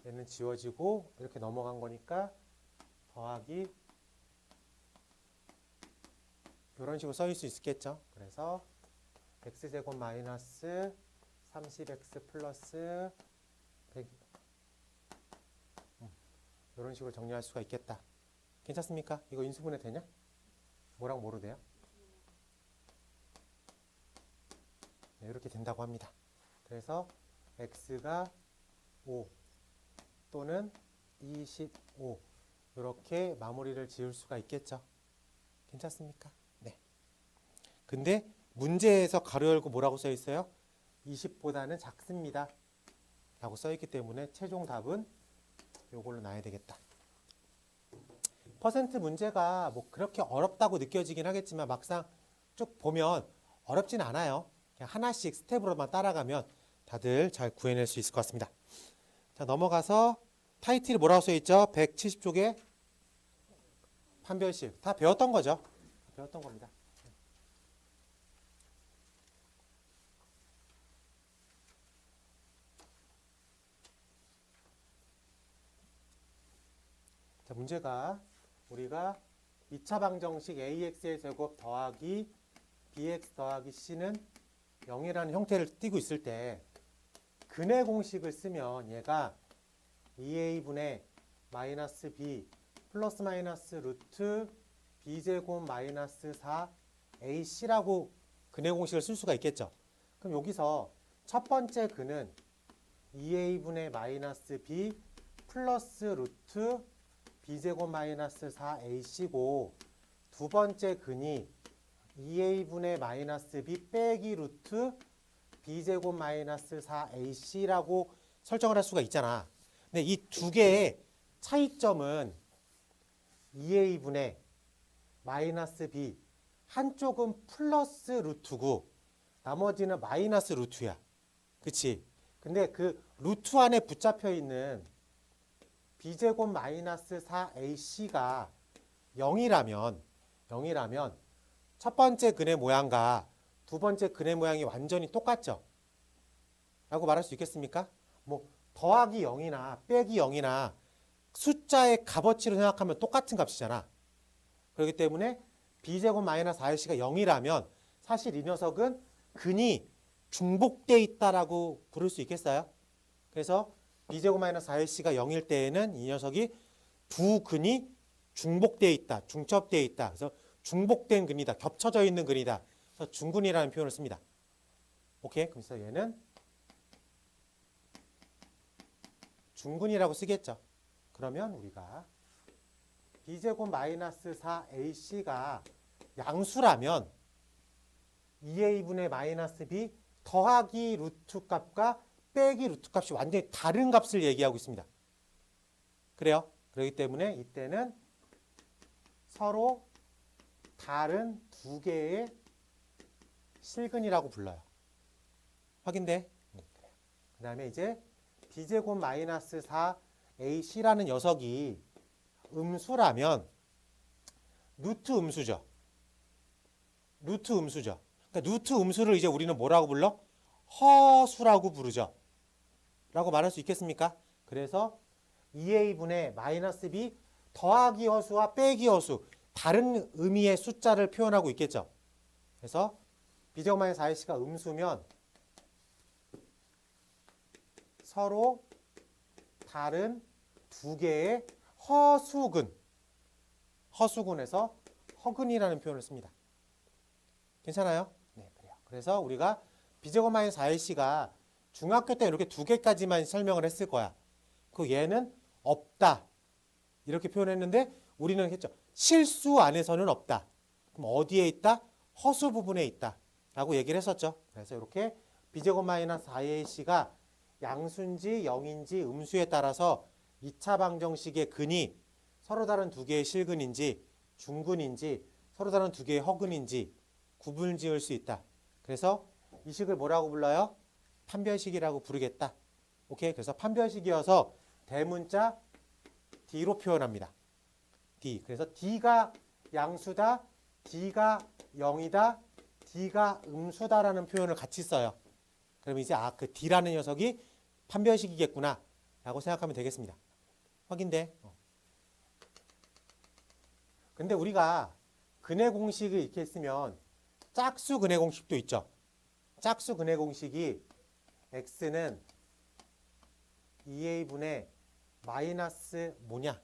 얘는 지워지고 이렇게 넘어간 거니까 더하기 이런 식으로 써일 수 있겠죠. 그래서 x제곱 마이너스 30x 플러스 100 이런 식으로 정리할 수가 있겠다. 괜찮습니까? 이거 인수분해 되냐? 뭐랑 뭐로 돼요? 네, 이렇게 된다고 합니다. 그래서 x가 5 또는 25 이렇게 마무리를 지을 수가 있겠죠. 괜찮습니까? 네. 근데 문제에서 가로 열고 뭐라고 써 있어요? 20보다는 작습니다. 라고 써 있기 때문에 최종 답은 이걸로 놔야 되겠다. 퍼센트 문제가 뭐 그렇게 어렵다고 느껴지긴 하겠지만 막상 쭉 보면 어렵진 않아요. 그냥 하나씩 스텝으로만 따라가면 다들 잘 구해낼 수 있을 것 같습니다. 자, 넘어가서 타이틀이 뭐라고 써 있죠? 170쪽에 판별식. 다 배웠던 거죠. 배웠던 겁니다. 자, 문제가 우리가 2차 방정식 ax의 제곱 더하기 bx 더하기 c는 0이라는 형태를 띠고 있을 때 근의 공식을 쓰면 얘가 2a분의 마이너스 b 플러스 마이너스 루트 b제곱 마이너스 4ac라고 근의 공식을 쓸 수가 있겠죠. 그럼 여기서 첫 번째 근은 2a분의 마이너스 b 플러스 루트 b제곱 마이너스 4ac고 두 번째 근이 2a분의 마이너스 b 빼기 루트 b제곱 마이너스 4ac라고 설정을 할 수가 있잖아. 근데 이 두 개의 차이점은 2a분의 마이너스 b 한쪽은 플러스 루트고 나머지는 마이너스 루트야. 그치? 근데 그 루트 안에 붙잡혀 있는 b제곱 마이너스 4ac가 0이라면 첫 번째 근의 모양과 두 번째 근의 모양이 완전히 똑같죠? 라고 말할 수 있겠습니까? 뭐 더하기 0이나 빼기 0이나 숫자의 값어치로 생각하면 똑같은 값이잖아. 그렇기 때문에 b제곱 마이너스 4ac가 0이라면 사실 이 녀석은 근이 중복되어 있다라고 부를 수 있겠어요? 그래서 b제곱 마이너스 4ac가 0일 때에는 이 녀석이 두 근이 중복되어 있다, 중첩되어 있다. 그래서 중복된 근이다, 겹쳐져 있는 근이다. 그래서 중근이라는 표현을 씁니다. 오케이? 그래서 얘는 중근이라고 쓰겠죠. 그러면 우리가 b제곱 마이너스 4ac가 양수라면 2a분의 마이너스 b 더하기 루트 값과 빼기 루트 값이 완전히 다른 값을 얘기하고 있습니다. 그래요? 그렇기 때문에 이때는 서로 다른 두 개의 실근이라고 불러요. 확인돼? 그 다음에 이제 b제곱 마이너스 4ac라는 녀석이 음수라면 루트 음수죠. 루트 음수죠. 그러니까 루트 음수를 이제 우리는 뭐라고 불러? 허수라고 부르죠. 라고 말할 수 있겠습니까? 그래서 2a분의 마이너스 b 더하기 허수와 빼기 허수 다른 의미의 숫자를 표현하고 있겠죠. 그래서 b제곱 마이너스 4ac가 음수면 서로 다른 두 개의 허수근에서 허근이라는 표현을 씁니다. 괜찮아요? 네, 그래요. 그래서 우리가 b제곱 마이너스 4ac가 중학교 때 이렇게 두 개까지만 설명을 했을 거야. 그 얘는 없다. 이렇게 표현했는데 우리는 했죠. 실수 안에서는 없다. 그럼 어디에 있다? 허수 부분에 있다. 라고 얘기를 했었죠. 그래서 이렇게 b제곱 마이너스 4ac가 양수인지 0인지 음수에 따라서 2차 방정식의 근이 서로 다른 두 개의 실근인지 중근인지 서로 다른 두 개의 허근인지 구분을 지을 수 있다. 그래서 이 식을 뭐라고 불러요? 판별식이라고 부르겠다. 오케이? 그래서 판별식이어서 대문자 D로 표현합니다. D. 그래서 D가 양수다, D가 0이다, D가 음수다라는 표현을 같이 써요. 그럼 이제 그 D라는 녀석이 판별식이겠구나 라고 생각하면 되겠습니다. 확인돼? 근데 우리가 근의 공식을 이렇게 했으면 짝수 근의 공식도 있죠. 짝수 근해 공식이 x는 2a분의 마이너스 뭐냐?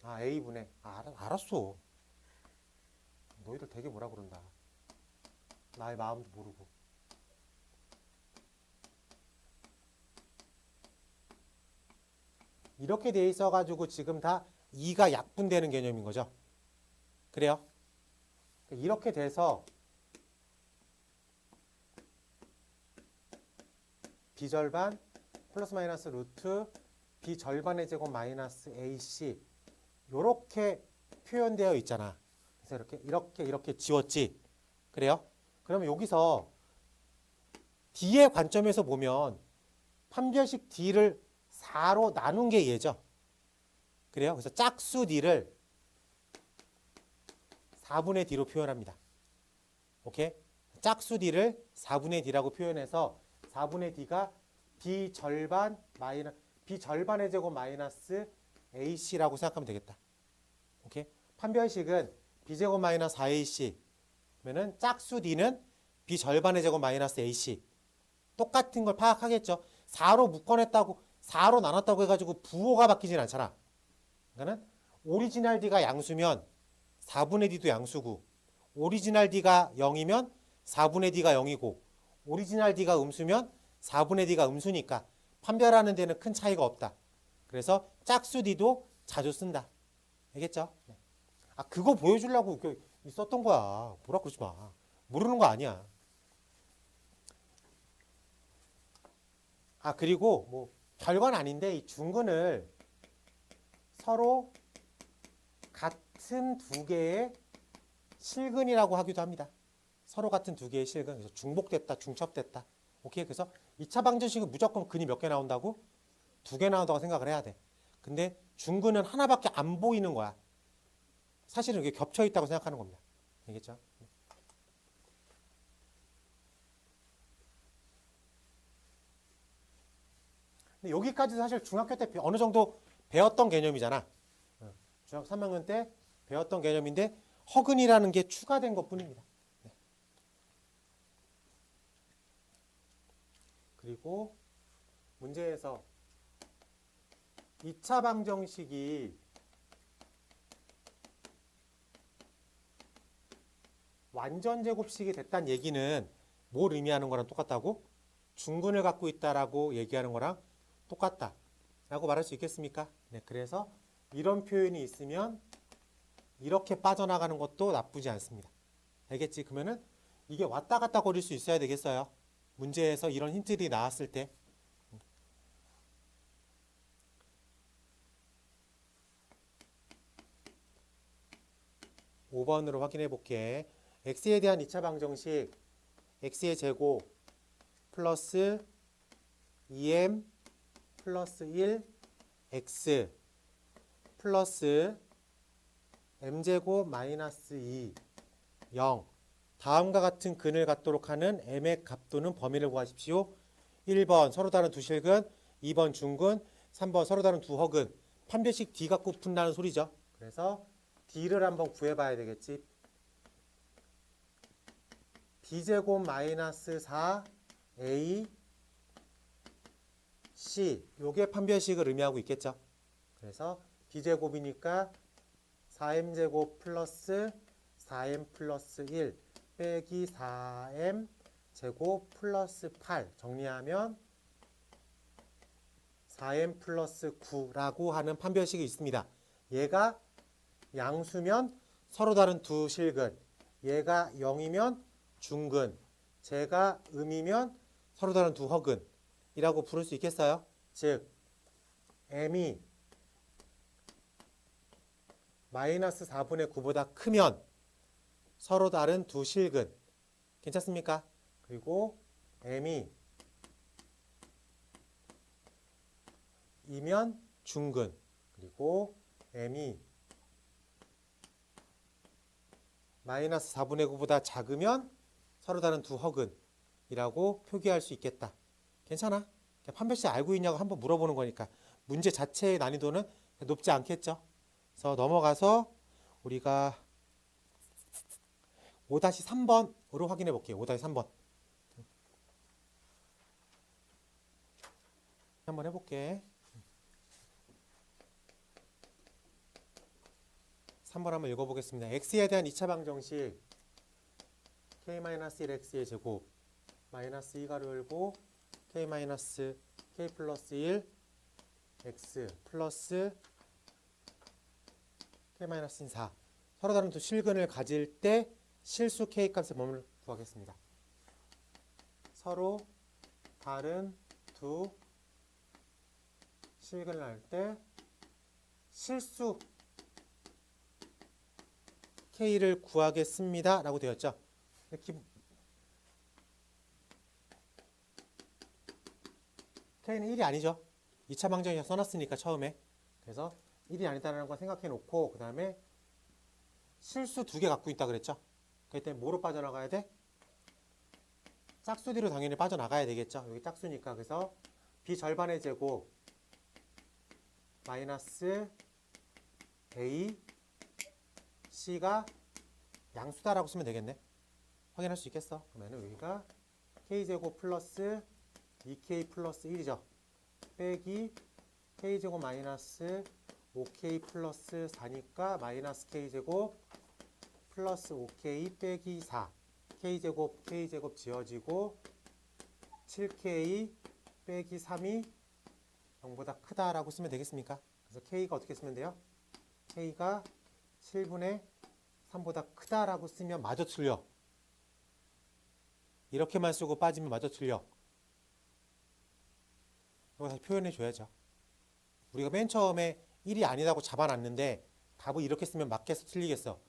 a분의 알았어. 너희들 되게 뭐라 그런다. 나의 마음도 모르고. 이렇게 돼 있어가지고 지금 다 2가 약분되는 개념인 거죠. 그래요? 이렇게 돼서 b절반 플러스 마이너스 루트 b절반의 제곱 마이너스 ac 요렇게 표현되어 있잖아. 그래서 이렇게 지웠지. 그래요? 그러면 여기서 D의 관점에서 보면 판별식 D를 4로 나눈 게 얘죠. 그래요? 그래서 짝수 D를 4분의 D로 표현합니다. 오케이? 짝수 D를 4분의 D라고 표현해서 4분의 D가 B절반의 제곱 마이너스 AC라고 생각하면 되겠다. 오케이? 판별식은 B제곱 마이너스 4AC 그러면은 짝수 D는 B절반의 제곱 마이너스 AC 똑같은 걸 파악하겠죠. 4로 묶어냈다고 4로 나눴다고 해가지고 부호가 바뀌진 않잖아. 그러니까는 오리지널 D가 양수면 4분의 D도 양수고 오리지널 D가 0이면 4분의 D가 0이고 오리지널 D가 음수면 4분의 D가 음수니까 판별하는 데는 큰 차이가 없다. 그래서 짝수 D도 자주 쓴다. 알겠죠? 그거 보여주려고 있었던 거야. 뭐라 그러지 마. 모르는 거 아니야. 그리고 뭐 별건 아닌데 이 중근을 서로 같은 두 개의 실근이라고 하기도 합니다. 서로 같은 두 개의 실근. 그래서 중복됐다, 중첩됐다. 오케이. 그래서 2차 방정식은 무조건 근이 몇 개 나온다고? 2개 나온다고 생각을 해야 돼. 근데 중근은 하나밖에 안 보이는 거야. 사실은 이게 겹쳐 있다고 생각하는 겁니다. 알겠죠? 근데 여기까지 사실 중학교 때 어느 정도 배웠던 개념이잖아. 중학교 3학년 때 배웠던 개념인데 허근이라는 게 추가된 것 뿐입니다. 네. 그리고 문제에서 2차 방정식이 완전 제곱식이 됐다는 얘기는 뭘 의미하는 거랑 똑같다고? 중근을 갖고 있다라고 얘기하는 거랑 똑같다 라고 말할 수 있겠습니까? 네, 그래서 이런 표현이 있으면 이렇게 빠져나가는 것도 나쁘지 않습니다. 알겠지? 그러면은 이게 왔다 갔다 거릴 수 있어야 되겠어요. 문제에서 이런 힌트들이 나왔을 때. 5번으로 확인해 볼게. x에 대한 2차 방정식 x의 제곱 플러스 2m 플러스 1 x 플러스 m제곱 마이너스 2 0 다음과 같은 근을 갖도록 하는 m의 값도는 범위를 구하십시오. 1번 서로 다른 두 실근, 2번 중근, 3번 서로 다른 두 허근. 판별식 D 갖고 푼다는 소리죠. 그래서 D를 한번 구해봐야 되겠지. B제곱 마이너스 4A C 요게 판별식을 의미하고 있겠죠. 그래서 B제곱이니까 4m제곱 플러스 4m 플러스 1 빼기 4m 제곱 플러스 8 정리하면 4m 플러스 9라고 하는 판별식이 있습니다. 얘가 양수면 서로 다른 두 실근, 얘가 0이면 중근, 제가 음이면 서로 다른 두 허근이라고 부를 수 있겠어요? 즉 m이 마이너스 4분의 9보다 크면 서로 다른 두 실근. 괜찮습니까? 그리고 m이 이면 중근. 그리고 m이 마이너스 4분의 9보다 작으면 서로 다른 두 허근이라고 표기할 수 있겠다. 괜찮아? 판별식 알고 있냐고 한번 물어보는 거니까 문제 자체의 난이도는 높지 않겠죠? 그래서 넘어가서 우리가 5-3번으로 확인해 볼게요. 5-3번. 한번 해볼게. 3번 한번 읽어보겠습니다. x에 대한 2차 방정식 k-1x의 제곱 마이너스 2가로 열고 k 플러스 1 x 플러스 k-4 서로 다른 두 실근을 가질 때 실수 k 값의 범위를 구하겠습니다. 서로 다른 두 실근을 할 때 실수 k를 구하겠습니다 라고 되었죠. k는 1이 아니죠. 2차 방정식에 써놨으니까 처음에. 그래서 1이 아니다라는 거 생각해 놓고 그 다음에 실수 2개 갖고 있다 그랬죠. 그럴 때 뭐로 빠져나가야 돼? 짝수 뒤로 당연히 빠져나가야 되겠죠. 여기 짝수니까. 그래서 b 절반의 제곱 마이너스 a c가 양수다라고 쓰면 되겠네. 확인할 수 있겠어. 그러면 여기가 k제곱 플러스 2k 플러스 1이죠. 빼기 k제곱 마이너스 5k 플러스 4니까 마이너스 k제곱 플러스 5k 빼기 4 k제곱 지워지고 7k 빼기 3이 0보다 크다라고 쓰면 되겠습니까? 그래서 k가 어떻게 쓰면 돼요? k가 7분의 3보다 크다라고 쓰면 마저 틀려. 이렇게만 쓰고 빠지면 마저 틀려. 이거 다시 표현해 줘야죠. 우리가 맨 처음에 1이 아니라고 잡아놨는데 답을 이렇게 쓰면 맞겠어? 틀리겠어?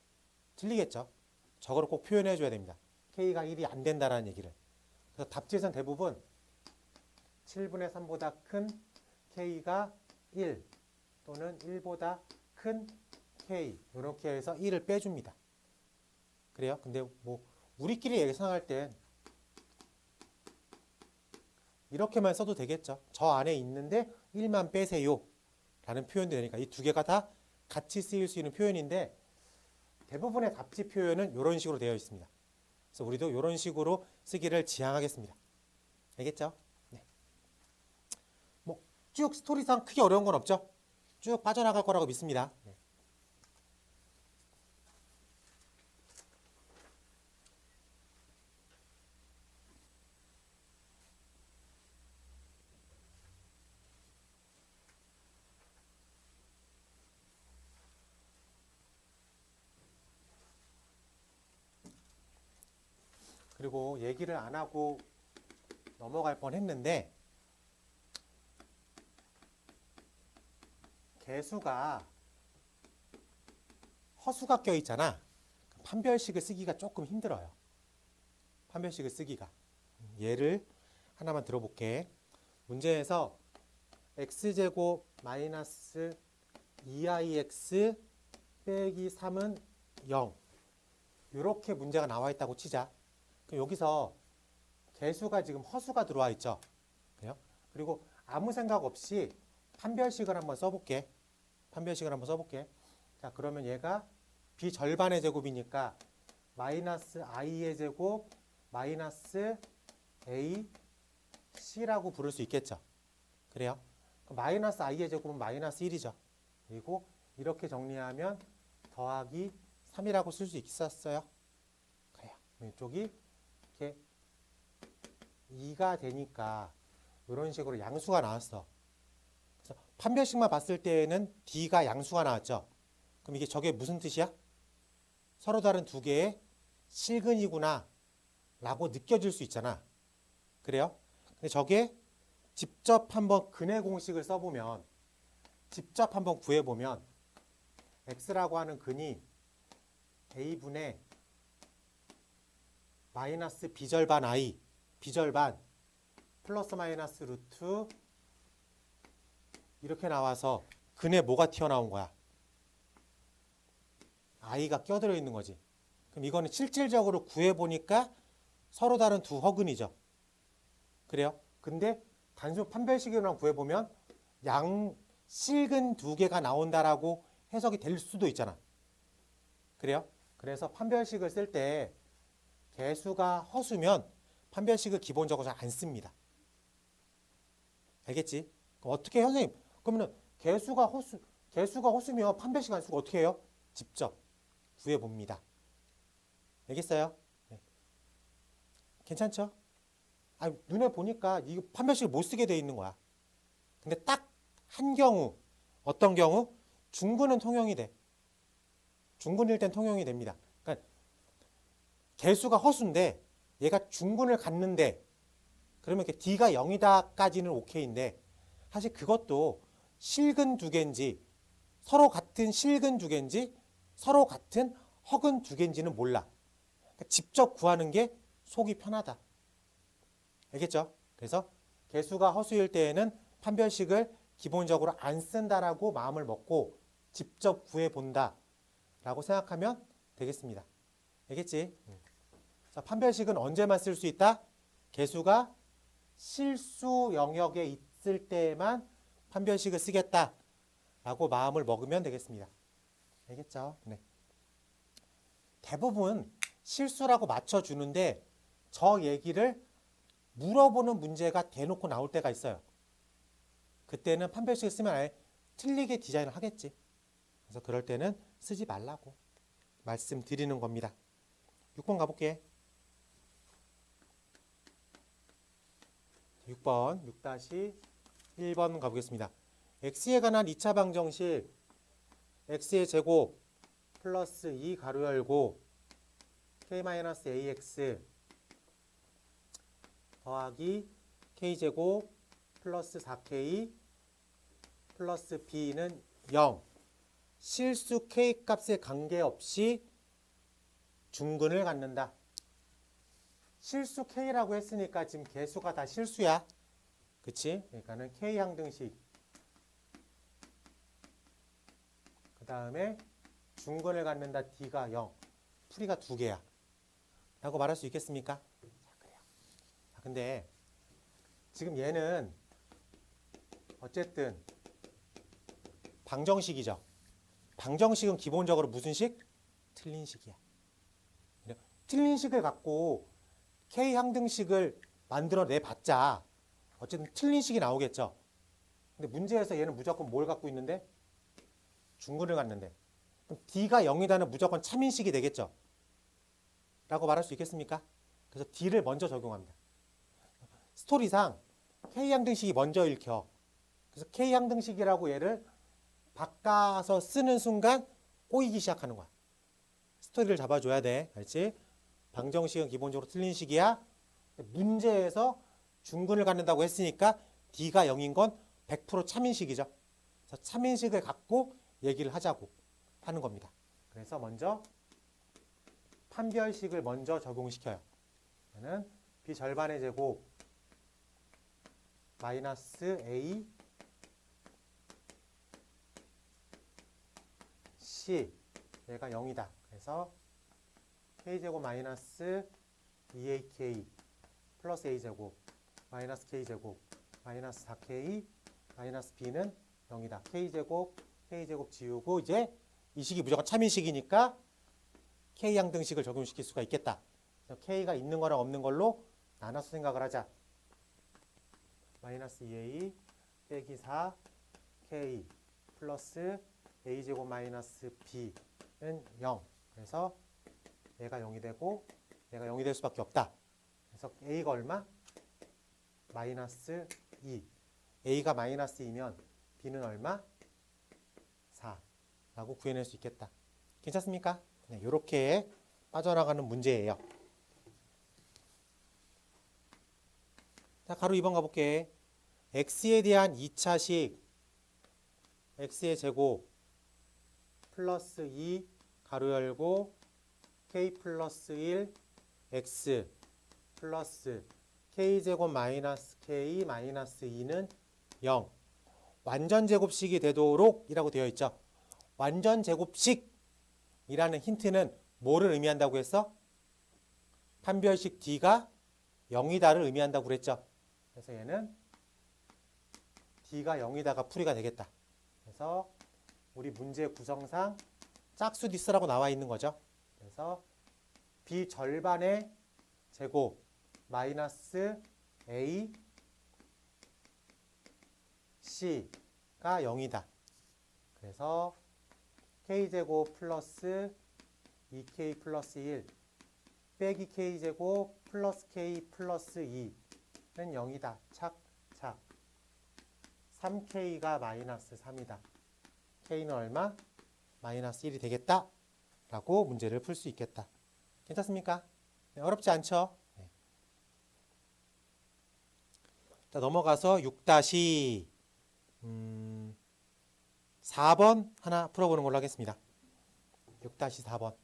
틀리겠죠. 저거를 꼭 표현해 줘야 됩니다. k가 1이 안 된다라는 얘기를. 그래서 답지에서는 대부분 7분의 3보다 큰 k가 1 또는 1보다 큰 k 이렇게 해서 1을 빼줍니다. 그래요? 근데 뭐 우리끼리 예상할 땐 이렇게만 써도 되겠죠. 저 안에 있는데 1만 빼세요 라는 표현도 되니까 이 두 개가 다 같이 쓰일 수 있는 표현인데 대부분의 답지 표현은 이런 식으로 되어 있습니다. 그래서 우리도 이런 식으로 쓰기를 지향하겠습니다. 알겠죠? 네. 뭐 쭉 스토리상 크게 어려운 건 없죠? 쭉 빠져나갈 거라고 믿습니다. 네. 그리고 얘기를 안 하고 넘어갈 뻔 했는데 개수가 허수가 껴있잖아. 판별식을 쓰기가 조금 힘들어요. 판별식을 쓰기가. 예를 하나만 들어볼게. 문제에서 x제곱 마이너스 2ix 빼기 3은 0 이렇게 문제가 나와 있다고 치자. 그럼 여기서 개수가 지금 허수가 들어와 있죠. 그래요? 그리고 아무 생각 없이 판별식을 한번 써볼게. 자, 그러면 얘가 b 절반의 제곱이니까 마이너스 i의 제곱 마이너스 a c라고 부를 수 있겠죠. 그래요? 마이너스 i의 제곱은 마이너스 1이죠. 그리고 이렇게 정리하면 더하기 3이라고 쓸 수 있었어요. 그래요. 이쪽이 이렇게 2가 되니까 이런 식으로 양수가 나왔어. 그래서 판별식만 봤을 때에는 D가 양수가 나왔죠. 그럼 이게 저게 무슨 뜻이야? 서로 다른 두 개의 실근이구나 라고 느껴질 수 있잖아. 그래요? 근데 저게 직접 한번 근의 공식을 써보면 직접 한번 구해보면 x라고 하는 근이 a분의 마이너스 b절반 i b절반 플러스 마이너스 루트 이렇게 나와서 근에 뭐가 튀어나온 거야? i가 껴들어 있는 거지. 그럼 이거는 실질적으로 구해보니까 서로 다른 두 허근이죠. 그래요? 근데 단순 판별식으로만 구해보면 양실근 두 개가 나온다라고 해석이 될 수도 있잖아. 그래요? 그래서 판별식을 쓸 때 개수가 허수면 판별식을 기본적으로 잘 안 씁니다. 알겠지? 그럼 어떻게 해요, 선생님? 그러면 개수가 허수면 판별식 안 쓰고 어떻게 해요? 직접 구해 봅니다. 알겠어요? 네. 괜찮죠? 아, 눈에 보니까 이 판별식을 못 쓰게 돼 있는 거야. 근데 딱 한 경우, 어떤 경우? 중근은 통용이 돼. 중근일 땐 통용이 됩니다. 그러니까 개수가 허수인데 얘가 중근을 갖는데 그러면 이렇게 D가 0이다까지는 오케이인데 사실 그것도 실근 두 개인지 서로 같은 실근 두 개인지 서로 같은 허근 두 개인지는 몰라. 그러니까 직접 구하는 게 속이 편하다. 알겠죠? 그래서 개수가 허수일 때에는 판별식을 기본적으로 안 쓴다라고 마음을 먹고 직접 구해본다 라고 생각하면 되겠습니다. 알겠지? 자, 판별식은 언제만 쓸 수 있다? 개수가 실수 영역에 있을 때만 판별식을 쓰겠다 라고 마음을 먹으면 되겠습니다. 알겠죠? 네. 대부분 실수라고 맞춰주는데 저 얘기를 물어보는 문제가 대놓고 나올 때가 있어요. 그때는 판별식을 쓰면 아예 틀리게 디자인을 하겠지. 그래서 그럴 때는 쓰지 말라고 말씀드리는 겁니다. 6번 가볼게. 6번 6-1번 가보겠습니다. x에 관한 2차 방정식 x의 제곱 플러스 2 가로 열고 k-ax 더하기 k제곱 플러스 4k 플러스 b는 0 실수 k 값에 관계없이 중근을 갖는다. 실수 k라고 했으니까 지금 개수가 다 실수야. 그치? 그러니까는 k 항등식 그 다음에 중근을 갖는다. d가 0 풀이가 2개야 라고 말할 수 있겠습니까? 자, 그래요. 자, 근데 지금 얘는 어쨌든 방정식이죠. 방정식은 기본적으로 무슨 식? 틀린 식이야. 틀린 식을 갖고 K 항등식을 만들어내 봤자 어쨌든 틀린 식이 나오겠죠. 근데 문제에서 얘는 무조건 뭘 갖고 있는데? 중근을 갖는데. 그럼 D가 0이다는 무조건 참인식이 되겠죠. 라고 말할 수 있겠습니까? 그래서 D를 먼저 적용합니다. 스토리상 K 항등식이 먼저 읽혀. 그래서 K 항등식이라고 얘를 바꿔서 쓰는 순간 꼬이기 시작하는 거야. 스토리를 잡아줘야 돼. 알지? 방정식은 기본적으로 틀린 식이야. 문제에서 중근을 갖는다고 했으니까 D가 0인 건 100% 참인식이죠. 그래서 참인식을 갖고 얘기를 하자고 하는 겁니다. 그래서 먼저 판별식을 먼저 적용시켜요. 그러면 B 절반의 제곱 마이너스 A C 얘가 0이다. 그래서 K제곱 마이너스 2AK 플러스 A제곱 마이너스 K제곱 마이너스 4K 마이너스 B는 0이다. K제곱 K제곱 지우고 이제 이 식이 무조건 참인식이니까 K 항등식을 적용시킬 수가 있겠다. K가 있는 거랑 없는 걸로 나눠서 생각을 하자. 마이너스 2A 빼기 4K 플러스 A제곱 마이너스 B는 0. 그래서 얘가 0이 되고 얘가 0이 될 수밖에 없다. 그래서 A가 얼마? 마이너스 2. A가 마이너스 2면 B는 얼마? 4. 라고 구해낼 수 있겠다. 괜찮습니까? 네, 이렇게 빠져나가는 문제예요. 자, 가로 2번 가볼게. x에 대한 2차식 x의 제곱 플러스 2 가로 열고 k 플러스 1 x 플러스 k제곱 마이너스 k 마이너스 2는 0. 완전 제곱식이 되도록 이라고 되어 있죠. 완전 제곱식이라는 힌트는 뭐를 의미한다고 했어? 판별식 D가 0이다를 의미한다고 그랬죠. 그래서 얘는 D가 0이다가 풀이가 되겠다. 그래서 우리 문제 구성상 짝수 디스라고 나와 있는 거죠. 그래서 B 절반의 제곱 마이너스 A C가 0이다. 그래서 K제곱 플러스 2K 플러스 1 빼기 K제곱 플러스 K 플러스 2는 0이다. 착착. 3K가 마이너스 3이다. K는 얼마? 마이너스 1이 되겠다. 라고 문제를 풀 수 있겠다. 괜찮습니까? 네, 어렵지 않죠? 네. 자, 넘어가서 6-4번 하나 풀어보는 걸로 하겠습니다. 6-4번.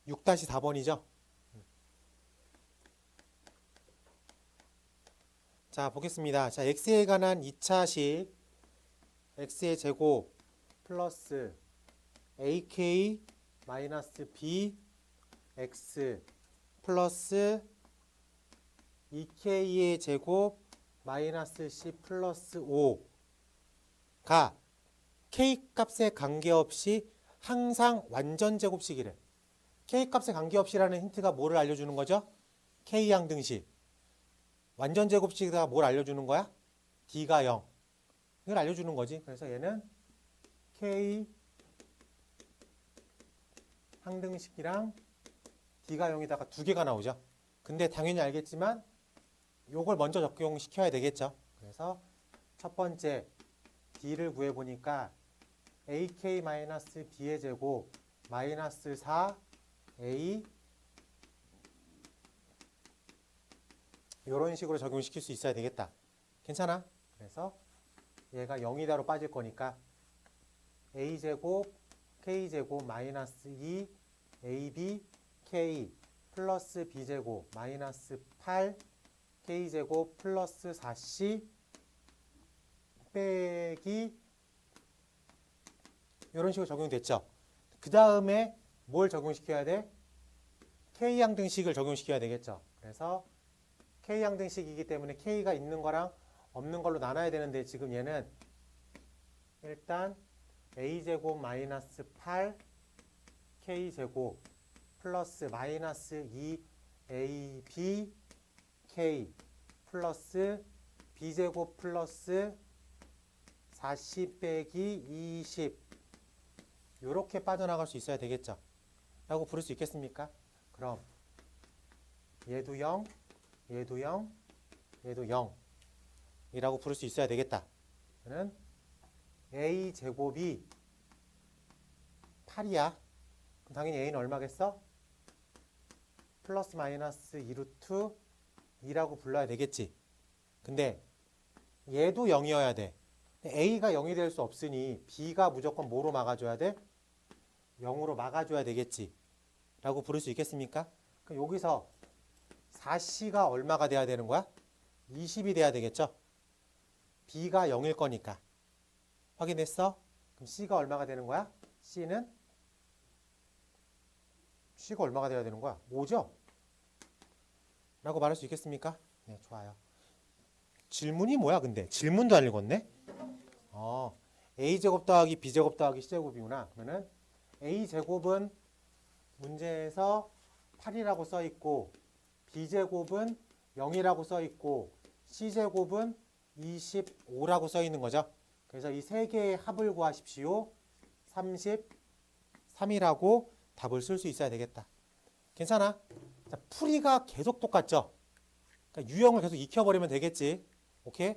6-4번이죠. 자, 보겠습니다. 자, x에 관한 2차식 x의 제곱 플러스 ak 마이너스 b x 플러스 2k의 제곱 마이너스 c 플러스 5가 k 값에 관계없이 항상 완전 제곱식이래. k 값에 관계없이라는 힌트가 뭐를 알려주는 거죠? k 양등식. 완전 제곱식에다가 뭘 알려주는 거야? d가 0. 이걸 알려주는 거지. 그래서 얘는 k 항등식이랑 d가 0이다가 두 개가 나오죠. 근데 당연히 알겠지만 요걸 먼저 적용시켜야 되겠죠. 그래서 첫 번째 d를 구해보니까 ak-b의 제곱 마이너스 4a 이런 식으로 적용시킬 수 있어야 되겠다. 괜찮아? 그래서 얘가 0이다로 빠질 거니까 a제곱 k제곱 마이너스 2 ab k 플러스 b제곱 마이너스 8 k제곱 플러스 4c 빼기 이런 식으로 적용됐죠. 그 다음에 뭘 적용시켜야 돼? K양등식을 적용시켜야 되겠죠. 그래서 K양등식이기 때문에 K가 있는 거랑 없는 걸로 나눠야 되는데 지금 얘는 일단 A제곱 마이너스 8 K제곱 플러스 마이너스 2AB K 플러스 B제곱 플러스 40 빼기 20 이렇게 빠져나갈 수 있어야 되겠죠. 라고 부를 수 있겠습니까? 그럼 얘도 0, 얘도 0, 얘도 0 이라고 부를 수 있어야 되겠다. 그러면 A제곱이 8이야. 그럼 당연히 A는 얼마겠어? 플러스 마이너스 2루트 2라고 불러야 되겠지. 근데 얘도 0이어야 돼. A가 0이 될 수 없으니 B가 무조건 뭐로 막아줘야 돼? 0으로 막아줘야 되겠지. 라고 부를 수 있겠습니까? 그럼 여기서 4C가 얼마가 돼야 되는 거야? 20이 돼야 되겠죠? B가 0일 거니까. 확인했어? 그럼 C가 얼마가 되는 거야? C가 얼마가 돼야 되는 거야? 5죠? 라고 말할 수 있겠습니까? 네, 좋아요. 질문이 뭐야, 근데? 질문도 안 읽었네? A제곱 더하기 B제곱 더하기 C제곱이구나. 그러면은 A제곱은 문제에서 8이라고 써 있고 B제곱은 0이라고 써 있고 C제곱은 25라고 써 있는 거죠. 그래서 이 세 개의 합을 구하십시오. 33이라고 답을 쓸 수 있어야 되겠다. 괜찮아? 자, 풀이가 계속 똑같죠? 그러니까 유형을 계속 익혀버리면 되겠지. 오케이?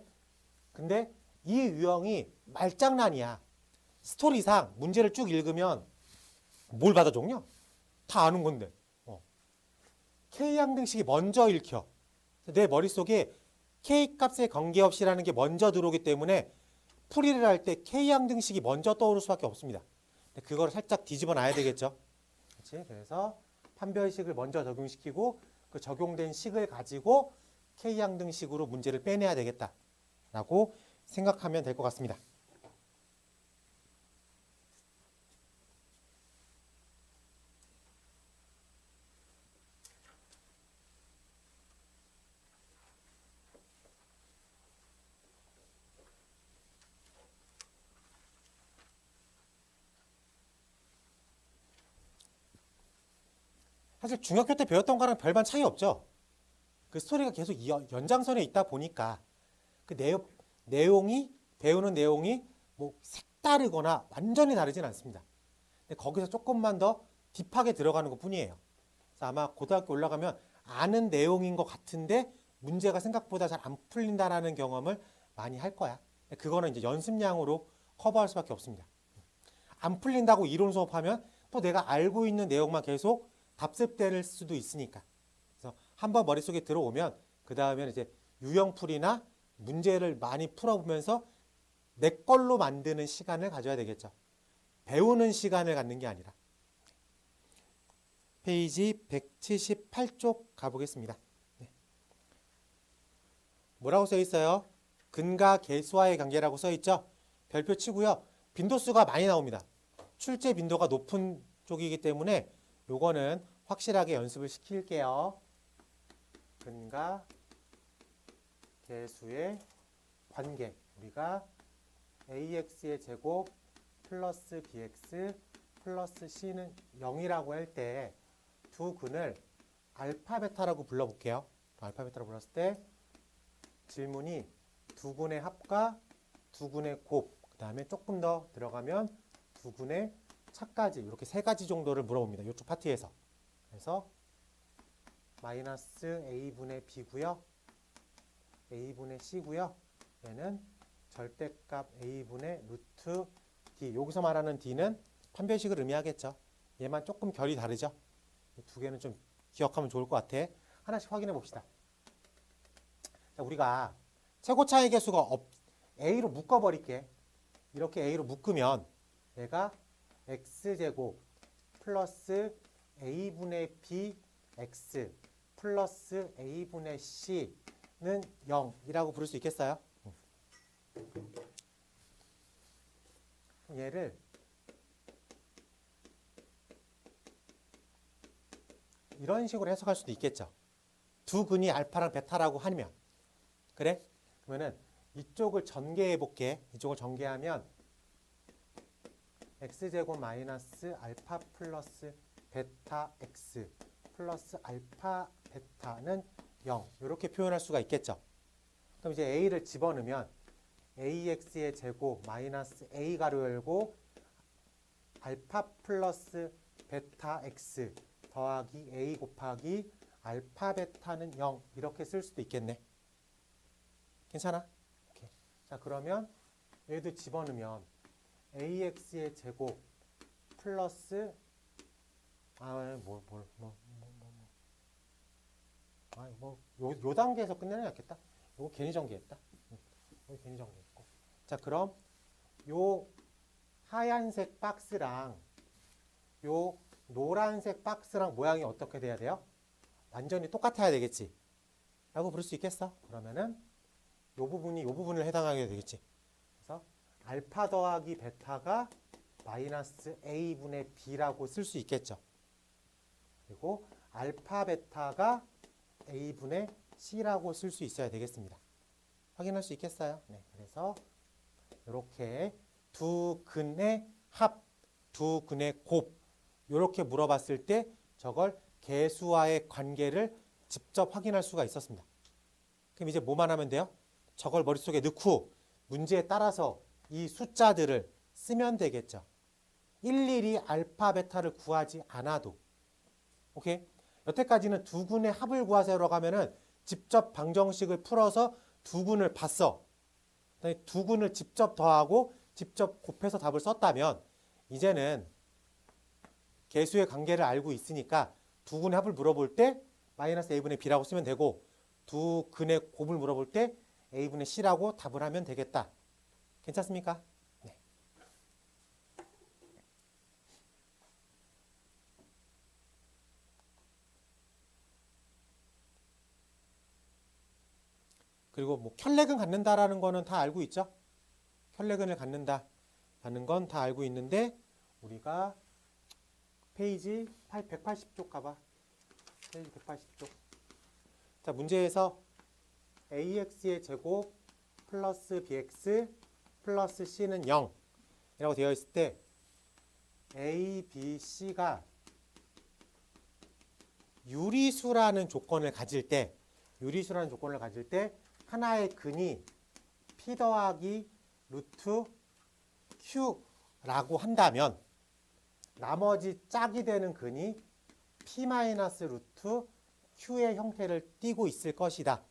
근데 이 유형이 말장난이야. 스토리상 문제를 쭉 읽으면 뭘 받아줬냐? 다 아는 건데. K항등식이 먼저 읽혀. 내 머릿속에 K값에 관계없이라는 게 먼저 들어오기 때문에 풀이를 할 때 K항등식이 먼저 떠오를 수밖에 없습니다. 그걸 살짝 뒤집어 놔야 되겠죠. 그렇지? 그래서 판별식을 먼저 적용시키고 그 적용된 식을 가지고 K항등식으로 문제를 빼내야 되겠다라고 생각하면 될 것 같습니다. 사실 중학교 때 배웠던 거랑 별반 차이 없죠. 그 스토리가 계속 연장선에 있다 보니까 그 내용이 배우는 내용이 뭐 색다르거나 완전히 다르진 않습니다. 근데 거기서 조금만 더 딥하게 들어가는 것뿐이에요. 그래서 아마 고등학교 올라가면 아는 내용인 것 같은데 문제가 생각보다 잘 안 풀린다라는 경험을 많이 할 거야. 그거는 이제 연습량으로 커버할 수밖에 없습니다. 안 풀린다고 이론 수업하면 또 내가 알고 있는 내용만 계속 답습될 수도 있으니까. 그래서 한번 머릿속에 들어오면 그 다음에는 이제 유형풀이나 문제를 많이 풀어보면서 내 걸로 만드는 시간을 가져야 되겠죠. 배우는 시간을 갖는 게 아니라. 페이지 178쪽 가보겠습니다. 네. 뭐라고 써 있어요? 근과 계수와의 관계라고 써 있죠. 별표 치고요. 빈도수가 많이 나옵니다. 출제 빈도가 높은 쪽이기 때문에 요거는 확실하게 연습을 시킬게요. 근과 계수의 관계. 우리가 ax의 제곱 플러스 bx 플러스 c는 0이라고 할 때 두 근을 알파 베타라고 불러볼게요. 알파 베타라고 불렀을 때 질문이 두 근의 합과 두 근의 곱, 그 다음에 조금 더 들어가면 두 근의 차까지 이렇게 세 가지 정도를 물어봅니다. 이쪽 파트에서. 그래서 마이너스 a분의 b고요. a분의 c고요. 얘는 절대값 a분의 루트 d. 여기서 말하는 d는 판별식을 의미하겠죠. 얘만 조금 결이 다르죠. 이 두 개는 좀 기억하면 좋을 것 같아. 하나씩 확인해 봅시다. 자, 우리가 최고차의 개수가 a로 묶어버릴게. 이렇게 a로 묶으면 얘가 x제곱 플러스 a분의 bx 플러스 a분의 c는 0이라고 부를 수 있겠어요? 얘를 이런 식으로 해석할 수도 있겠죠. 두 근이 알파랑 베타라고 하면. 그래? 그러면은 이쪽을 전개해 볼게. 이쪽을 전개하면 x제곱 마이너스 알파 플러스 베타 x 플러스 알파 베타는 0 이렇게 표현할 수가 있겠죠. 그럼 이제 a를 집어넣으면 ax의 제곱 마이너스 a 가로 열고 알파 플러스 베타 x 더하기 a 곱하기 알파 베타는 0 이렇게 쓸 수도 있겠네. 괜찮아? 오케이. 자, 그러면 얘도 집어넣으면 ax의 제곱 플러스 요 단계에서 끝내는 게 낫겠다. 요거 괜히 전개했다. 요거 괜히 전개했고. 자, 그럼 요 하얀색 박스랑 요 노란색 박스랑 모양이 어떻게 돼야 돼요? 완전히 똑같아야 되겠지. 라고 부를 수 있겠어? 그러면은 요 부분이 요 부분을 해당하게 되겠지. 그래서 알파 더하기 베타가 마이너스 a분의 b라고 쓸 수 있겠죠. 그리고 알파 베타가 a분의 c라고 쓸 수 있어야 되겠습니다. 확인할 수 있겠어요? 네, 그래서 이렇게 두 근의 합, 두 근의 곱 이렇게 물어봤을 때 저걸 개수와의 관계를 직접 확인할 수가 있었습니다. 그럼 이제 뭐만 하면 돼요? 저걸 머릿속에 넣고 문제에 따라서 이 숫자들을 쓰면 되겠죠. 일일이 알파, 베타를 구하지 않아도. 오케이? 여태까지는 두근의 합을 구하세요라고 하면은 직접 방정식을 풀어서 두근을 봤어. 두근을 직접 더하고 직접 곱해서 답을 썼다면 이제는 개수의 관계를 알고 있으니까 두근의 합을 물어볼 때 마이너스 a분의 b라고 쓰면 되고 두 근의 곱을 물어볼 때 a분의 c라고 답을 하면 되겠다. 괜찮습니까? 네. 그리고 뭐 켤레근 갖는다라는 거는 다 알고 있죠? 켤레근을 갖는다라는 건 다 알고 있는데 우리가 페이지 180쪽 가봐. 페이지 180쪽. 자, 문제에서 ax의 제곱 플러스 bx 플러스 c는 0 이라고 되어 있을 때 a, b, c가 유리수라는 조건을 가질 때 하나의 근이 p 더하기 루트 q라고 한다면 나머지 짝이 되는 근이 p 마이너스 루트 q의 형태를 띠고 있을 것이다.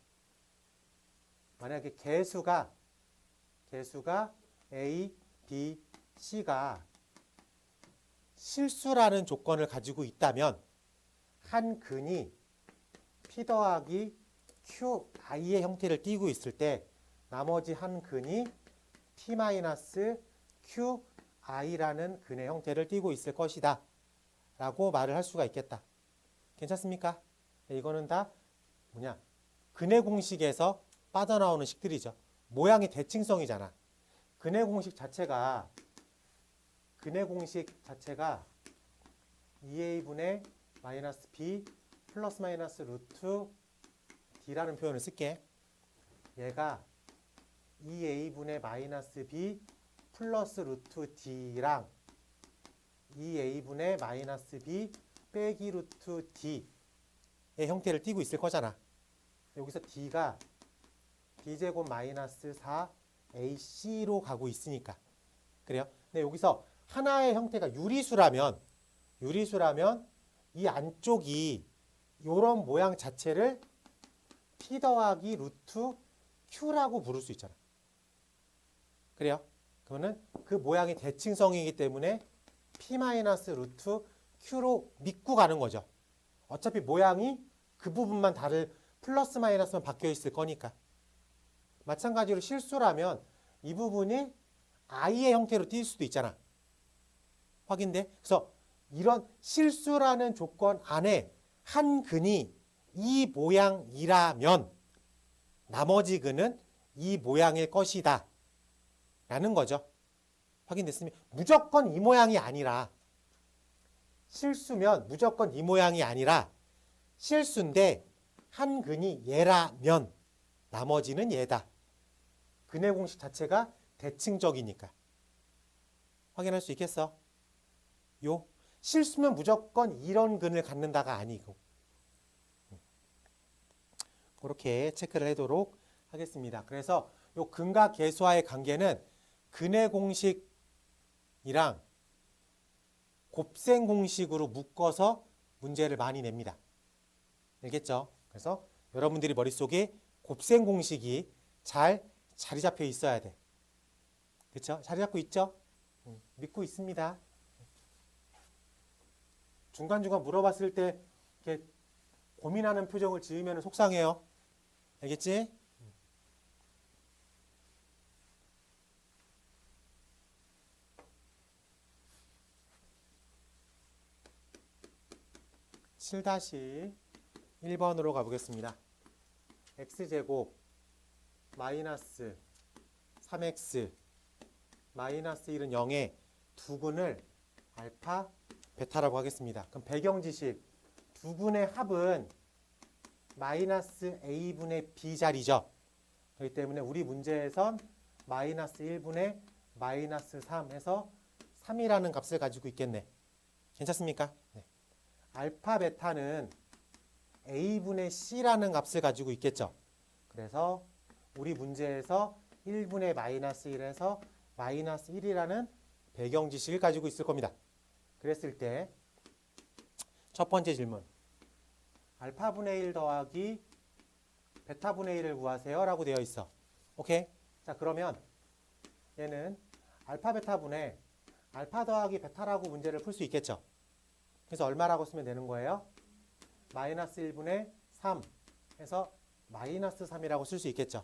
만약에 개수가 a, b, c가 실수라는 조건을 가지고 있다면 한 근이 p 더하기 qi의 형태를 띠고 있을 때 나머지 한 근이 p 마이너스 qi라는 근의 형태를 띠고 있을 것이다 라고 말을 할 수가 있겠다. 괜찮습니까? 이거는 다 근의 공식에서 빠져나오는 식들이죠. 모양의 대칭성이잖아. 근의 공식 자체가 2a분의 마이너스 b 플러스 마이너스 루트 d라는 표현을 쓸게. 얘가 2a분의 마이너스 b 플러스 루트 d랑 2a분의 마이너스 b 빼기 루트 d의 형태를 띠고 있을 거잖아. 여기서 d가 b제곱 마이너스 4ac로 가고 있으니까. 그래요? 근데 여기서 하나의 형태가 유리수라면 이 안쪽이 이런 모양 자체를 p 더하기 루트 q라고 부를 수 있잖아. 그래요? 그러면 그 모양이 대칭성이기 때문에 p 마이너스 루트 q로 믿고 가는 거죠. 어차피 모양이 그 부분만 다를 플러스 마이너스만 바뀌어 있을 거니까. 마찬가지로 실수라면 이 부분이 i의 형태로 띄일 수도 있잖아. 확인돼? 그래서 이런 실수라는 조건 안에 한 근이 이 모양이라면 나머지 근은 이 모양일 것이다 라는 거죠. 확인됐습니까? 무조건 이 모양이 아니라 실수면 무조건 이 모양이 아니라 실수인데 한 근이 얘라면 나머지는 얘다. 근의 공식 자체가 대칭적이니까. 확인할 수 있겠어? 실수면 무조건 이런 근을 갖는다가 아니고. 그렇게 체크를 하도록 하겠습니다. 그래서 요 근과 계수와의 관계는 근의 공식이랑 곱셈 공식으로 묶어서 문제를 많이 냅니다. 알겠죠? 그래서 여러분들이 머릿속에 곱셈 공식이 잘 자리 잡혀 있어야 돼. 그렇죠? 자리 잡고 있죠? 믿고 있습니다. 중간중간 물어봤을 때 이렇게 고민하는 표정을 지으면 속상해요. 알겠지? (7-1번으로) 가보겠습니다. x제곱 마이너스 3x 마이너스 1은 0에 두근을 알파, 베타라고 하겠습니다. 그럼 배경지식 두근의 합은 마이너스 a분의 b 자리죠. 그렇기 때문에 우리 문제에선 마이너스 1분의 마이너스 3에서 3이라는 값을 가지고 있겠네. 괜찮습니까? 네. 알파, 베타는 a분의 c라는 값을 가지고 있겠죠. 그래서 우리 문제에서 1분의 마이너스 1에서 마이너스 1이라는 배경 지식을 가지고 있을 겁니다. 그랬을 때 첫 번째 질문, 알파분의 1 더하기 베타분의 1을 구하세요 라고 되어 있어. 오케이? 자, 그러면 얘는 알파 베타분의 알파 더하기 베타라고 문제를 풀 수 있겠죠. 그래서 얼마라고 쓰면 되는 거예요? 마이너스 1분의 3 해서 마이너스 3이라고 쓸 수 있겠죠.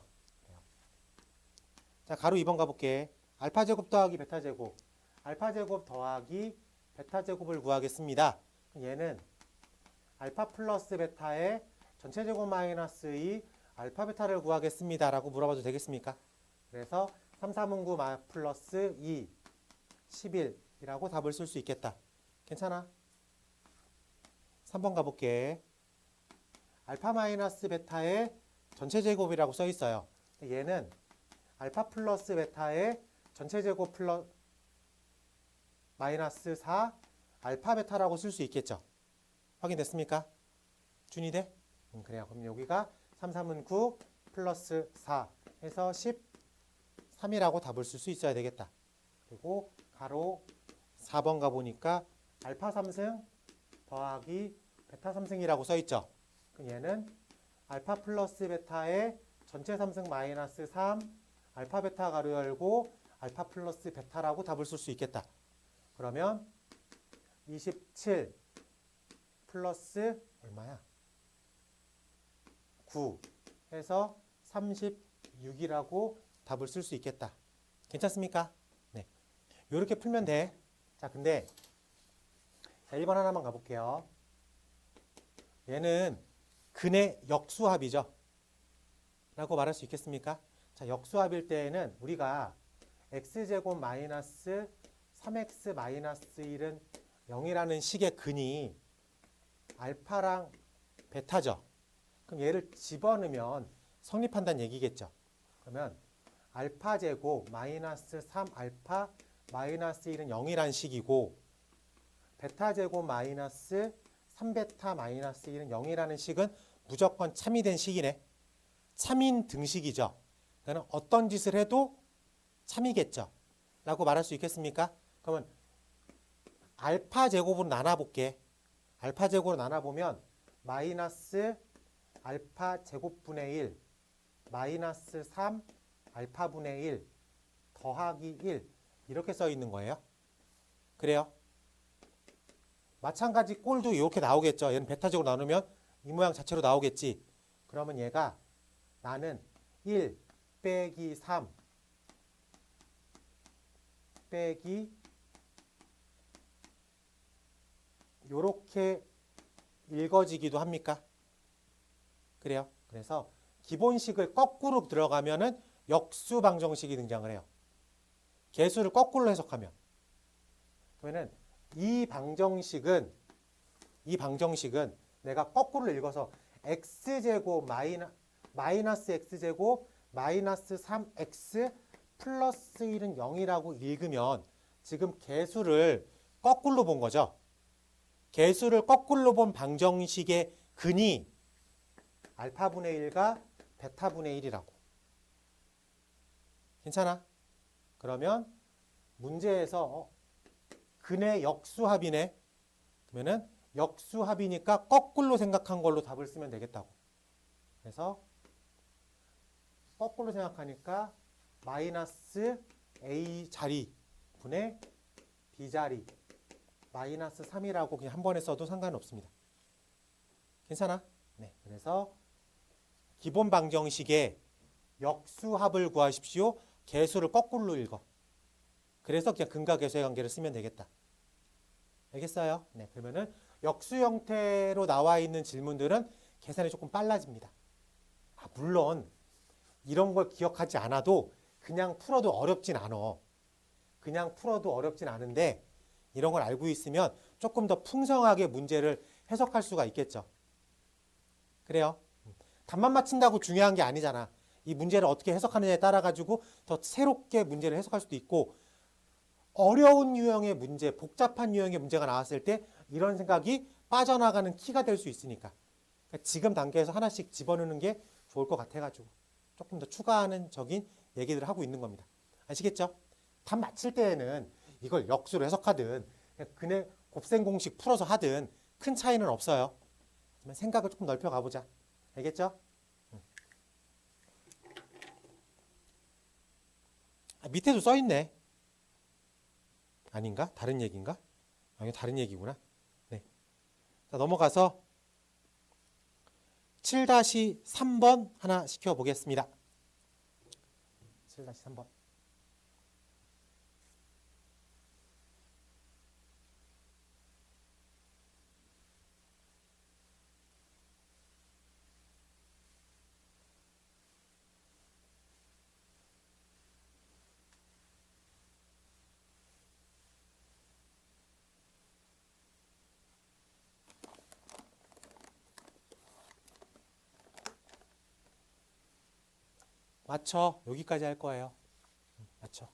자, 가로 2번 가볼게. 알파 제곱 더하기 베타 제곱, 알파 제곱 더하기 베타 제곱을 구하겠습니다. 얘는 알파 플러스 베타의 전체 제곱 마이너스 2 알파 베타를 구하겠습니다 라고 물어봐도 되겠습니까? 그래서 3, 3은 9 플러스 2 11이라고 답을 쓸 수 있겠다. 괜찮아? 3번 가볼게. 알파 마이너스 베타의 전체 제곱이라고 써 있어요. 얘는 알파 플러스 베타의 전체 제곱 플러스 마이너스 4 알파 베타라고 쓸 수 있겠죠. 확인됐습니까? 준이돼? 그래요. 그럼 여기가 3, 3은 9 플러스 4 해서 13이라고 답을 쓸 수 있어야 되겠다. 그리고 가로 4번 가보니까 알파 3승 더하기 베타 3승이라고 써있죠. 그럼 얘는 알파 플러스 베타의 전체 3승 마이너스 3 알파 베타 가로 열고 알파 플러스 베타라고 답을 쓸 수 있겠다. 그러면 27 플러스 얼마야? 9 해서 36이라고 답을 쓸 수 있겠다. 괜찮습니까? 네. 이렇게 풀면 돼. 자, 근데 자, 1번 하나만 가볼게요. 얘는 근의 역수합이죠. 라고 말할 수 있겠습니까? 자, 역수합일 때에는 우리가 x제곱 마이너스 3x 마이너스 1은 0이라는 식의 근이 알파랑 베타죠. 그럼 얘를 집어넣으면 성립한다는 얘기겠죠. 그러면 알파 제곱 마이너스 3 알파 마이너스 1은 0이라는 식이고 베타 제곱 마이너스 3베타 마이너스 1은 0이라는 식은 무조건 참이된 식이네. 참인 등식이죠. 그러니까 어떤 짓을 해도 참이겠죠. 라고 말할 수 있겠습니까? 그러면 알파 제곱으로 나눠볼게. 알파 제곱으로 나눠보면 마이너스 알파 제곱분의 1 마이너스 3 알파분의 1 더하기 1 이렇게 써 있는 거예요. 그래요? 마찬가지 꼴도 이렇게 나오겠죠. 얘는 베타 제곱으로 나누면 이 모양 자체로 나오겠지. 그러면 얘가 나는 1 빼기 3 빼기 요렇게 읽어지기도 합니까? 그래요. 그래서 기본식을 거꾸로 들어가면은 역수 방정식이 등장을 해요. 개수를 거꾸로 해석하면. 그러면은 이 방정식은 내가 거꾸로 읽어서 x제곱 마이너스 x제곱 마이너스 3x 플러스 1은 0이라고 읽으면 지금 개수를 거꾸로 본 거죠. 개수를 거꾸로 본 방정식의 근이 알파분의 1과 베타분의 1이라고. 괜찮아? 그러면 문제에서 근의 역수합이네. 그러면은 역수합이니까 거꾸로 생각한 걸로 답을 쓰면 되겠다고. 그래서 거꾸로 생각하니까 마이너스 a 자리 분의 b 자리 마이너스 3이라고 그냥 한 번에 써도 상관없습니다. 괜찮아? 네. 그래서 기본 방정식의 역수합을 구하십시오. 개수를 거꾸로 읽어. 그래서 그냥 근과 계수의 관계를 쓰면 되겠다. 알겠어요? 네. 그러면은 역수 형태로 나와 있는 질문들은 계산이 조금 빨라집니다. 물론 이런 걸 기억하지 않아도 그냥 풀어도 어렵진 않아. 그냥 풀어도 어렵진 않은데 이런 걸 알고 있으면 조금 더 풍성하게 문제를 해석할 수가 있겠죠. 그래요. 답만 맞춘다고 중요한 게 아니잖아. 이 문제를 어떻게 해석하느냐에 따라 가지고 더 새롭게 문제를 해석할 수도 있고 어려운 유형의 문제, 복잡한 유형의 문제가 나왔을 때 이런 생각이 빠져나가는 키가 될 수 있으니까. 그러니까 지금 단계에서 하나씩 집어넣는 게 좋을 것 같아가지고 조금 더 추가하는 적인 얘기들을 하고 있는 겁니다. 아시겠죠? 답 맞힐 때에는 이걸 역수로 해석하든 그냥 곱셈 공식 풀어서 하든 큰 차이는 없어요. 하지만 생각을 조금 넓혀 가보자. 알겠죠? 밑에도 써 있네. 아닌가? 다른 얘기인가? 아, 이거 다른 얘기구나. 네. 자, 넘어가서 7-3번 하나 시켜보겠습니다. 7-3번. 맞춰. 여기까지 할 거예요. 맞춰.